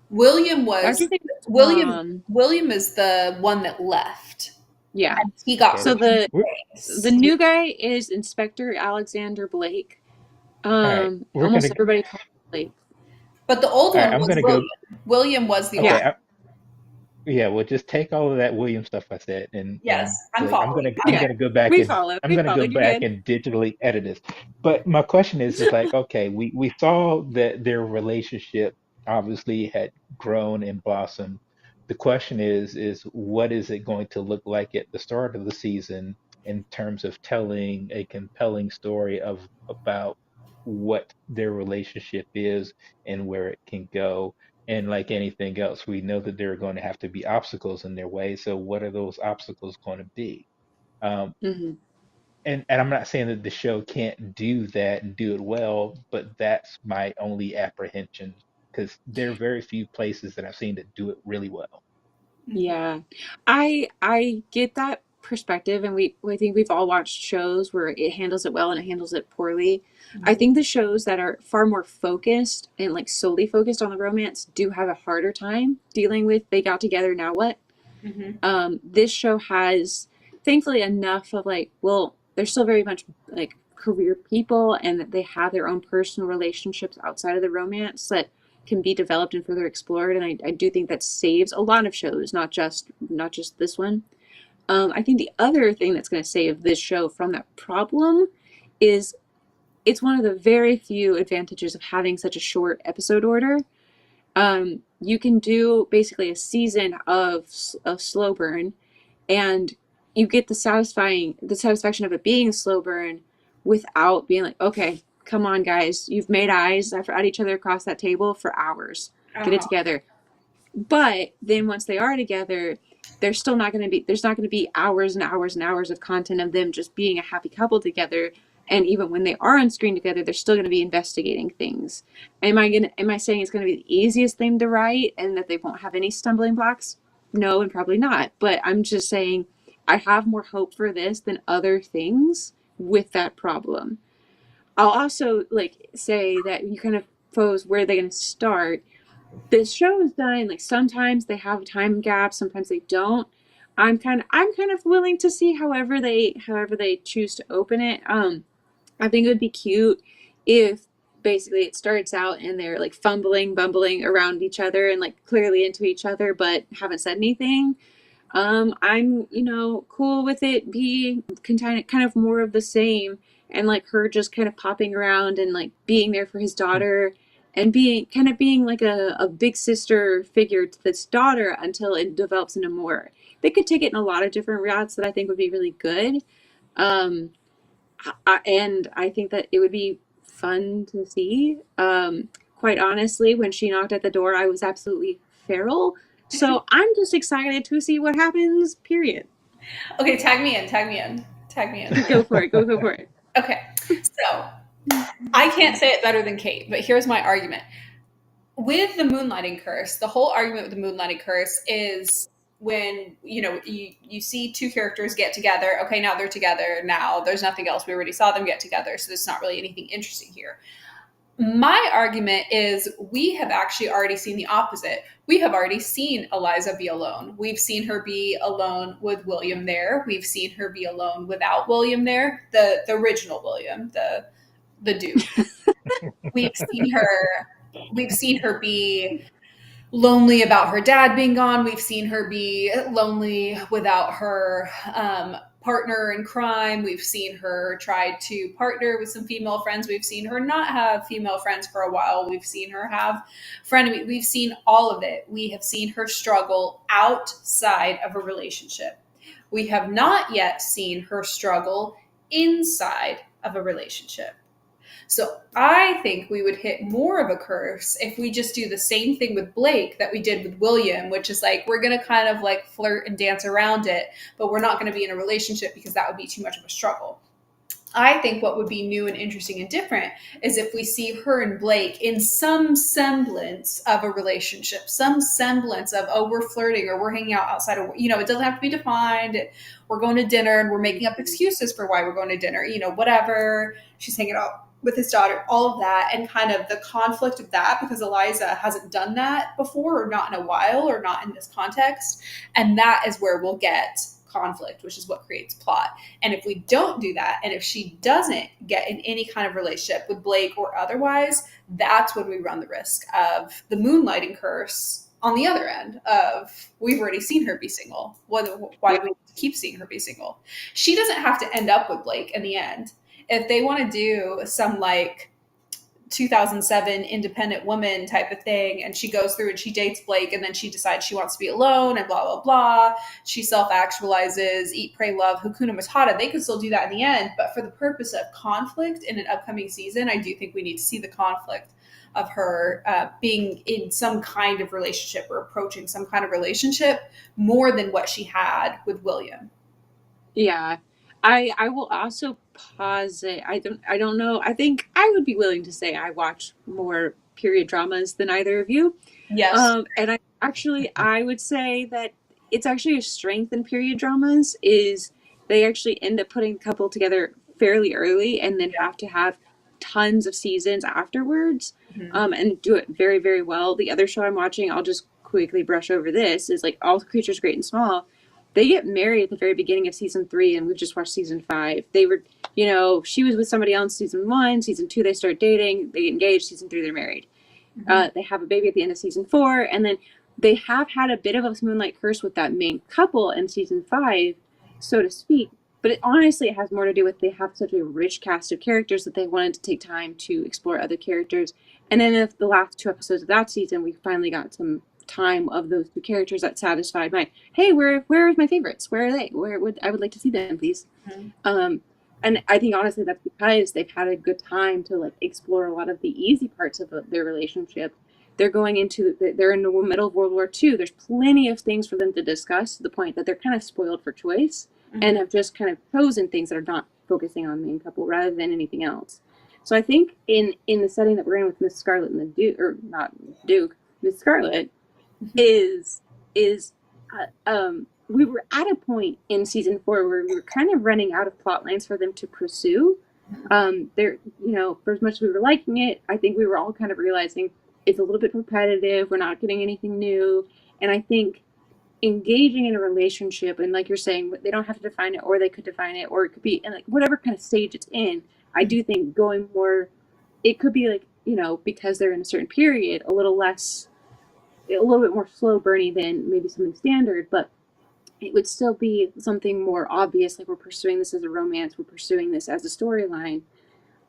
Speaker 1: William
Speaker 2: The
Speaker 1: was
Speaker 2: actor's name is
Speaker 1: William.
Speaker 2: Tom.
Speaker 1: William is the one that left,
Speaker 2: Yeah.
Speaker 1: and he got
Speaker 3: Okay,
Speaker 2: So the
Speaker 1: replaced.
Speaker 2: new guy is Inspector Alexander Blake.
Speaker 3: all right. We're
Speaker 2: Almost
Speaker 3: gonna.
Speaker 2: everybody calls him Blake.
Speaker 1: But the old
Speaker 3: All right,
Speaker 1: one
Speaker 3: I'm
Speaker 1: was
Speaker 3: gonna go.
Speaker 1: William. William was the old.
Speaker 2: Yeah.
Speaker 3: Okay, yeah. Well, just take all of that William stuff I said,
Speaker 1: Yes,
Speaker 3: and
Speaker 1: I'm
Speaker 3: Blake.
Speaker 1: following.
Speaker 3: I'm
Speaker 2: Yeah.
Speaker 3: gonna go back
Speaker 2: We
Speaker 3: and
Speaker 2: followed.
Speaker 3: I'm
Speaker 2: We
Speaker 3: gonna go
Speaker 2: followed. You're
Speaker 3: back
Speaker 2: good.
Speaker 3: and digitally edit this. But my question is like, okay, we saw that their relationship obviously had grown and blossomed. The question is what is it going to look like at the start of the season in terms of telling a compelling story of about what their relationship is and where it can go. And like anything else, we know that there are going to have to be obstacles in their way. So what are those obstacles going to be? Um,
Speaker 2: Hmm.
Speaker 3: and I'm not saying that the show can't do that and do it well, but that's my only apprehension because there are very few places that I've seen that do it really well.
Speaker 1: Mhm.
Speaker 2: Yeah. I get that perspective, and we think we've all watched shows where it handles it well and it handles it poorly. I
Speaker 1: Mhm.
Speaker 2: think the shows that are far more focused and like solely focused on the romance do have a harder time dealing with they got together, now what?
Speaker 1: Mhm.
Speaker 2: This show has thankfully enough of like, well, they're still very much like career people and that they have their own personal relationships outside of the romance that can be developed and further explored. And I do think that saves a lot of shows, not just this one. I think the other thing that's going to save this show from that problem is it's one of the very few advantages of having such a short episode order. You can do basically a season of slow burn, and you get the satisfaction of it being a slow burn without being like, okay, come on guys, you've made eyes at each other across that table for hours, get it
Speaker 1: Uh-huh.
Speaker 2: together. But then once they are together, there's not going to be hours and hours and hours of content of them just being a happy couple together. And even when they are on screen together, they're still going to be investigating things. Am I saying it's going to be the easiest thing to write and that they won't have any stumbling blocks? No, and probably not. But I'm just saying I have more hope for this than other things with that problem. I'll also like say that you kind of foes, where are they going to start? The show is done, like sometimes they have time gaps, sometimes they don't. I'm kind of willing to see however they choose to open it. I think it would be cute if basically it starts out and they're like bumbling around each other and like clearly into each other, but haven't said anything. I'm, cool with it being kind of more of the same, and like her just kind of popping around and like being there for his daughter and being like a big sister figure to this daughter until it develops into more. They could take it in a lot of different routes that I think would be really good. Um, and I think that it would be fun to see. Quite honestly, when she knocked at the door, I was absolutely feral. So I'm just excited to see what happens, period.
Speaker 1: Okay, tag me in, tag me in, tag me in.
Speaker 2: Go for it. Go for it.
Speaker 1: Okay, so I can't say it better than Kate, but here's my argument. With the moonlighting curse, the whole argument with the moonlighting curse is when you see two characters get together. Okay, now they're together. Now there's nothing else. We already saw them get together, so there's not really anything interesting here. My argument is we have actually already seen the opposite. We have already seen Eliza be alone. We've seen her be alone with William there. We've seen her be alone without William there, the original William, the Duke. We've seen her be lonely about her dad being gone. We've seen her be lonely without her partner in crime. We've seen her try to partner with some female friends. We've seen her not have female friends for a while. We've seen her have frenemies. We've seen all of it. We have seen her struggle outside of a relationship. We have not yet seen her struggle inside of a relationship. So I think we would hit more of a curse if we just do the same thing with Blake that we did with William, which is like we're going to kind of like flirt and dance around it, but we're not going to be in a relationship because that would be too much of a struggle. I think what would be new and interesting and different is if we see her and Blake in some semblance of a relationship, some semblance of, oh, we're flirting or we're hanging out outside of, it doesn't have to be defined. We're going to dinner and we're making up excuses for why we're going to dinner, whatever. She's hanging out with his daughter, all of that, and kind of the conflict of that, because Eliza hasn't done that before or not in a while or not in this context. And that is where we'll get conflict, which is what creates plot. And if we don't do that, and if she doesn't get in any kind of relationship with Blake or otherwise, that's when we run the risk of the moonlighting curse on the other end of we've already seen her be single. Why do we keep seeing her be single? She doesn't have to end up with Blake in the end. If they want to do some like 2007 independent woman type of thing, and she goes through and she dates Blake and then she decides she wants to be alone and blah, blah, blah. She self-actualizes, eat, pray, love, Hakuna Matata. They could still do that in the end. But for the purpose of conflict in an upcoming season, I do think we need to see the conflict of her being in some kind of relationship or approaching some kind of relationship more than what she had with William.
Speaker 2: Yeah. I will also posit, I don't know. I think I would be willing to say I watch more period dramas than either of you.
Speaker 1: Yes.
Speaker 2: And I would say that it's actually a strength in period dramas is they actually end up putting a couple together fairly early and then have to have tons of seasons afterwards,
Speaker 1: Mm-hmm.
Speaker 2: and do it very, very well. The other show I'm watching, I'll just quickly brush over this, is like All Creatures Great and Small. They get married at the very beginning of season 3, and we've just watched season 5. They were, she was with somebody else season 1. Season 2, they start dating. They get engaged. Season 3, they're married.
Speaker 1: Mm-hmm.
Speaker 2: They have a baby at the end of season 4, and then they have had a bit of a moonlight curse with that main couple in season 5, so to speak. But honestly, it has more to do with they have such a rich cast of characters that they wanted to take time to explore other characters. And then in the last 2 episodes of that season, we finally got some time of those 2 characters that satisfied my, hey, where are my favorites? Where are they? I would like to see them, please.
Speaker 1: Mm-hmm.
Speaker 2: And I think honestly that's because they've had a good time to like explore a lot of the easy parts of their relationship. They're they're in the middle of World War II. There's plenty of things for them to discuss to the point that they're kind of spoiled for choice,
Speaker 1: Mm-hmm.
Speaker 2: and have just kind of chosen things that are not focusing on the main couple rather than anything else. So I think in the setting that we're in with Miss Scarlet and the Duke, or not Duke, Miss Scarlet, is we were at a point in season 4 where we were kind of running out of plot lines for them to pursue. There, for as much as we were liking it, I think we were all kind of realizing it's a little bit repetitive. We're not getting anything new. And I think engaging in a relationship, and like you're saying, they don't have to define it, or they could define it, or it could be in like whatever kind of stage it's in. I do think going more, it could be like, because they're in a certain period, a little bit more slow burny than maybe something standard, but it would still be something more obvious, like we're pursuing this as a romance, we're pursuing this as a storyline.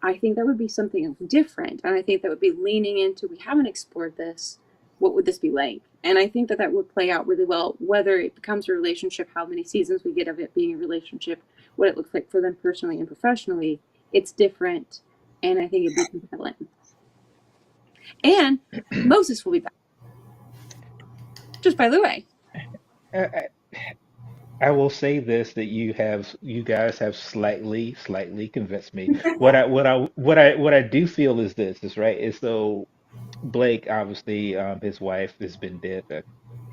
Speaker 2: I think that would be something different. And I think that would be leaning into, we haven't explored this. What would this be like? And I think that that would play out really well, whether it becomes a relationship, how many seasons we get of it being a relationship, what it looks like for them personally and professionally. It's different. And I think it'd be compelling. And Moses will be back, just by the way.
Speaker 3: I, I I will say this that you guys have slightly convinced me. What I do feel is this is right is though Blake obviously his wife has been dead a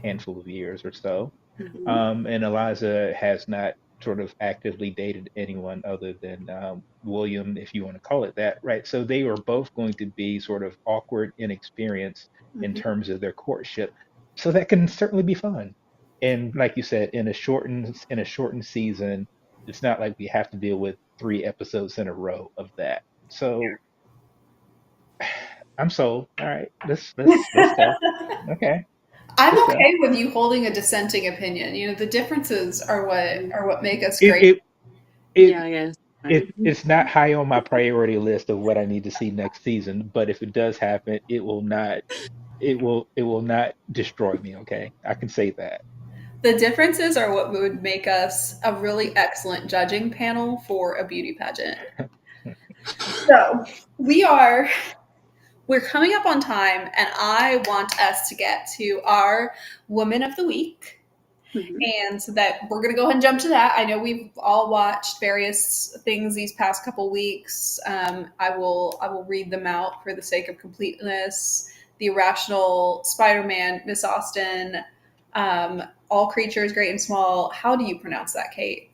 Speaker 3: handful of years or so.
Speaker 2: Mm-hmm.
Speaker 3: And Eliza has not sort of actively dated anyone other than William, if you want to call it that, right? So they are both going to be sort of awkward, inexperienced in
Speaker 1: Mhm.
Speaker 3: terms of their courtship. So that can certainly be fun. And like you said, in a shortened season, it's not like we have to deal with 3 episodes in a row of that. So I'm sold. All right, let's go. Okay,
Speaker 1: I'm
Speaker 3: let's go.
Speaker 1: okay with you holding a dissenting opinion. The differences are what make us
Speaker 3: It
Speaker 1: great.
Speaker 3: it
Speaker 2: Yeah,
Speaker 3: it
Speaker 2: I guess.
Speaker 3: it's not high on my priority list of what I need to see next season, but if it does happen, it will not destroy me, okay? I can say that.
Speaker 1: The differences are what would make us a really excellent judging panel for a beauty pageant. So we are we're coming up on time, and I want us to get to our Woman of the Week.
Speaker 2: Mm-hmm.
Speaker 1: And so that we're going to go ahead and jump to that. I know we've all watched various things these past couple weeks. I will read them out for the sake of completeness. The Irrational, Spider-Man, Miss Austen, All Creatures Great and Small. How do you pronounce that, Kate?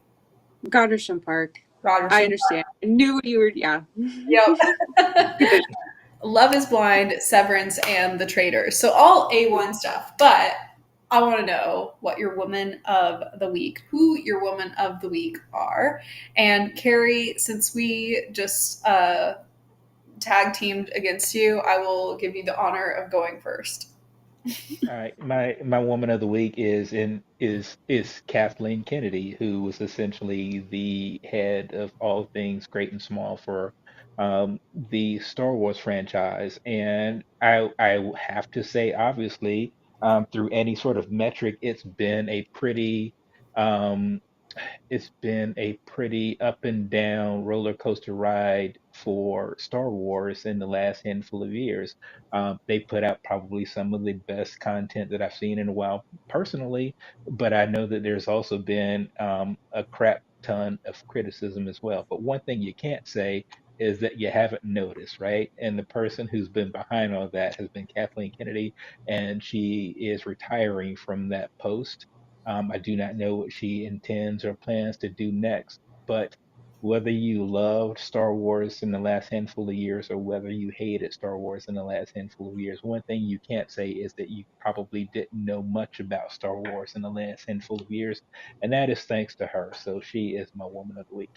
Speaker 2: Goddardsham Park. I
Speaker 1: Rogerson.
Speaker 2: understand. I knew what you were, yeah.
Speaker 1: Yep.
Speaker 2: Good.
Speaker 1: Love is Blind, Severance, and The Traitors. So all A1 stuff. But I want to know what your woman of the week, who your woman of the week are. And Carrie, since we just tag teamed against you, I will give you the honor of going first.
Speaker 3: All right, my woman of the week is Kathleen Kennedy, who was essentially the head of all things great and small for the Star Wars franchise, and I have to say, obviously, through any sort of metric, um, it's been a pretty up and down roller coaster ride for Star Wars in the last handful of years. They put out probably some of the best content that I've seen in a while personally, but I know that there's also been a crap ton of criticism as well. But one thing you can't say is that you haven't noticed, right? And the person who's been behind all that has been Kathleen Kennedy, and she is retiring from that post. I do not know what she intends or plans to do next, but whether you loved Star Wars in the last handful of years or whether you hated Star Wars in the last handful of years, one thing you can't say is that you probably didn't know much about Star Wars in the last handful of years, and that is thanks to her. So she is my woman of the week.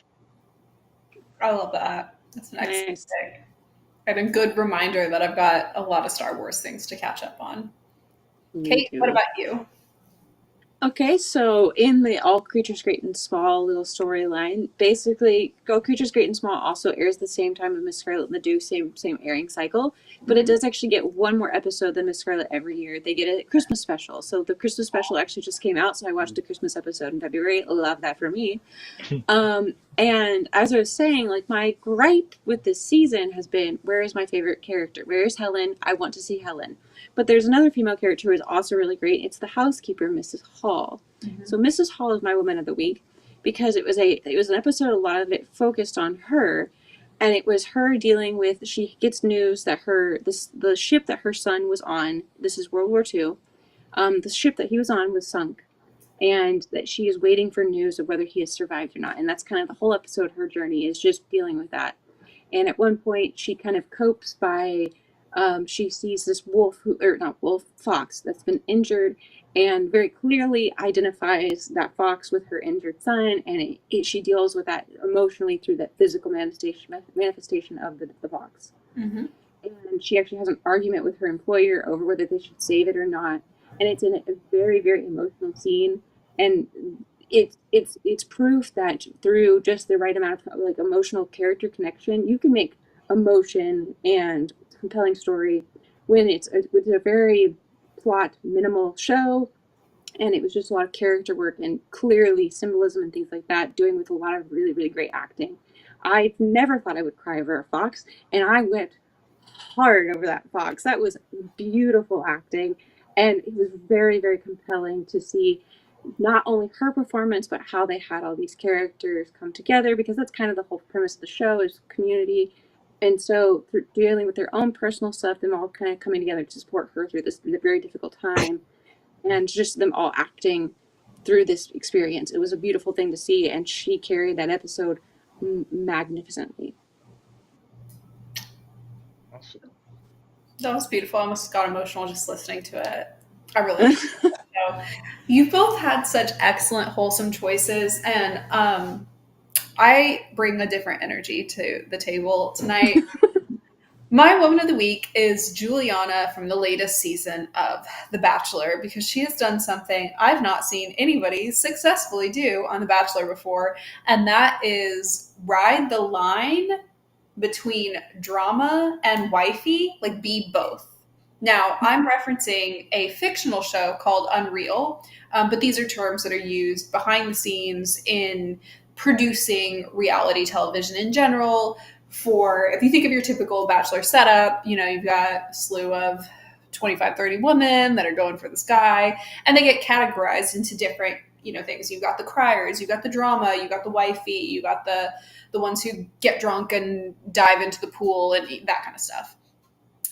Speaker 1: I love that. That's an excellent
Speaker 2: Nice.
Speaker 1: pick. And a good reminder that I've got a lot of Star Wars things to catch up on.
Speaker 2: Me
Speaker 1: Kate, what
Speaker 2: too.
Speaker 1: about you?
Speaker 2: Okay, so in the All Creatures Great and Small little storyline, basically, All Creatures Great and Small also airs the same time as Miss Scarlet and the Dew, same airing cycle, but it
Speaker 1: Mhm.
Speaker 2: does actually get one more episode than Miss Scarlet every year. They get a Christmas special, so the Christmas special actually just came out, so I watched the Christmas episode in February. Love that for me. And as I was saying, like my gripe with this season has been, where is my favorite character? Where is Helen? I want to see Helen. But there's another female character who is also really great. It's the housekeeper, Mrs. Hall.
Speaker 1: Mhm.
Speaker 2: So Mrs. Hall is my woman of the week because it was an episode, a lot of it focused on her, and it was her dealing with, she gets news that the ship that her son was on, this is World War II, the ship that he was on was sunk, and that she is waiting for news of whether he has survived or not. And that's kind of the whole episode. Her journey is just dealing with that. And at one point, she kind of copes by she sees this wolf, or not wolf, fox that's been injured, and very clearly identifies that fox with her injured son, and she deals with that emotionally through that physical manifestation of the fox.
Speaker 1: Mm-hmm.
Speaker 2: And she actually has an argument with her employer over whether they should save it or not. And it's in a very, very emotional scene. And it's proof that through just the right amount of like emotional character connection, you can make emotion and compelling story when it's a very plot minimal show, and it was just a lot of character work and clearly symbolism and things like that, doing with a lot of really, really great acting. I never thought I would cry over a fox, and I went hard over that fox. That was beautiful acting, and it was very, very compelling to see not only her performance, but how they had all these characters come together, because that's kind of the whole premise of the show is community. And so through dealing with their own personal stuff, them all kind of coming together to support her through this very difficult time, and just them all acting through this experience. It was a beautiful thing to see, and she carried that episode magnificently.
Speaker 3: Awesome.
Speaker 1: That was beautiful. I almost got emotional just listening to it. I really enjoyed that show. You both had such excellent, wholesome choices, and I bring a different energy to the table tonight. My woman of the week is Juliana from the latest season of The Bachelor because she has done something I've not seen anybody successfully do on The Bachelor before, and that is ride the line between drama and wifey, like be both. Now, I'm referencing a fictional show called Unreal, but these are terms that are used behind the scenes in producing reality television in general. For if you think of your typical Bachelor setup, you know, you've got a slew of 25, 30 women that are going for this guy, and they get categorized into different, you know, things. You've got the criers, you've got the drama, you've got the wifey, you got the ones who get drunk and dive into the pool and that kind of stuff.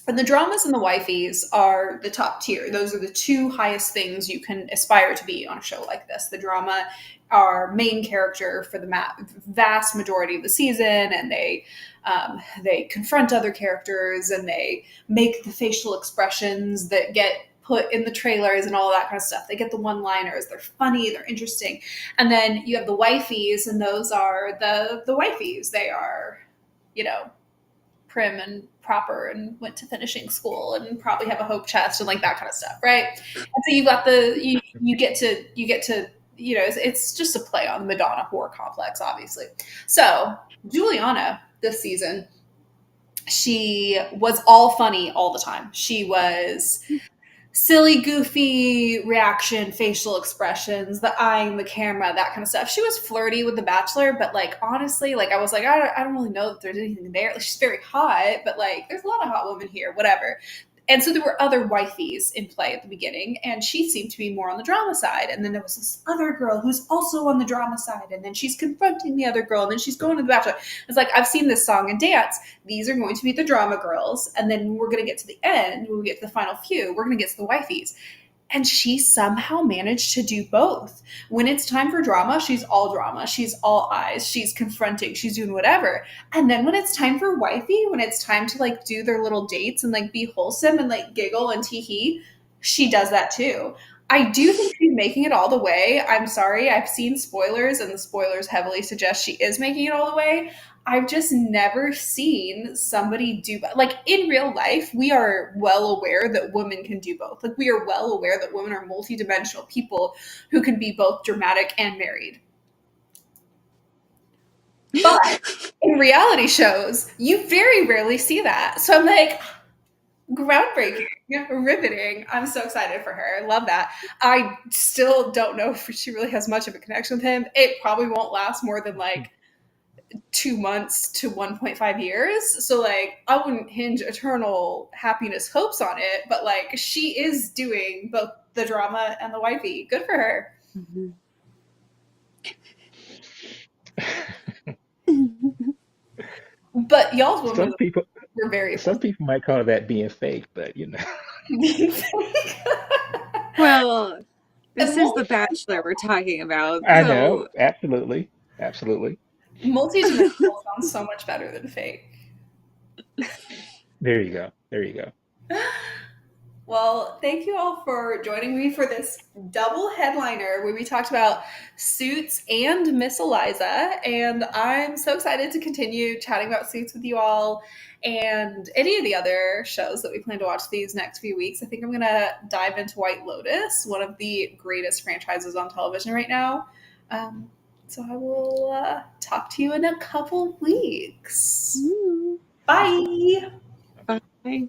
Speaker 1: And the dramas and the wifeys are the top tier. Those are the two highest things you can aspire to be on a show like this. The drama are main character for the vast majority of the season, and they confront other characters, and they make the facial expressions that get put in the trailers and all that kind of stuff. They get the one-liners. They're funny. They're interesting. And then you have the wifeys, and those are the wifeys. They are, you know, prim and proper and went to finishing school and probably have a hope chest and like that kind of stuff, right? And so you got you get to you know, it's just a play on the Madonna whore complex, obviously. So Juliana this season, she was all funny all the time. She was silly, goofy reaction, facial expressions, the eyeing the camera, that kind of stuff. She was flirty with The Bachelor, but like honestly, like I was like, I don't really know that there's anything there. Like, she's very hot, but like there's a lot of hot women here, whatever. And so there were other wifeys in play at the beginning, and she seemed to be more on the drama side. And then there was this other girl who's also on the drama side, and then she's confronting the other girl, and then she's going to The Bachelor. It's like, I've seen this song and dance. These are going to be the drama girls, and then we're going to get to the end, when we get to the final few, we're going to get to the wifeys. And she somehow managed to do both. When it's time for drama, she's all eyes, she's confronting, she's doing whatever. And then when it's time for wifey, when it's time to like do their little dates and like be wholesome and like giggle and tee hee, she does that too. I do think she's making it all the way. I'm sorry, I've seen spoilers, and the spoilers heavily suggest she is making it all the way. I've just never seen somebody do, like in real life, we are well aware that women can do both. Like we are well aware that women are multidimensional people who can be both dramatic and married. But in reality shows, you very rarely see that. So I'm like, groundbreaking, riveting. I'm so excited for her. I love that. I still don't know if she really has much of a connection with him. It probably won't last more than like 2 months to 1.5 years. So like I wouldn't hinge eternal happiness hopes on it, but like she is doing both the drama and the wifey. Good for her.
Speaker 2: Mhm.
Speaker 1: But y'all's women
Speaker 3: Some people
Speaker 1: were very
Speaker 3: some people might call that being fake, but
Speaker 2: Well,
Speaker 1: and
Speaker 2: this is The Bachelor we're talking about,
Speaker 3: I know,
Speaker 2: so
Speaker 3: absolutely, absolutely.
Speaker 1: multi-dimensional sounds so much better than fake.
Speaker 3: There you go. There you go.
Speaker 1: Well, thank you all for joining me for this double headliner where we talked about Suits and Miss Eliza. And I'm so excited to continue chatting about Suits with you all and any of the other shows that we plan to watch these next few weeks. I think I'm going to dive into White Lotus, one of the greatest franchises on television right now. Um, so I will talk to you in a couple weeks.
Speaker 2: Ooh.
Speaker 1: Bye.
Speaker 2: Bye.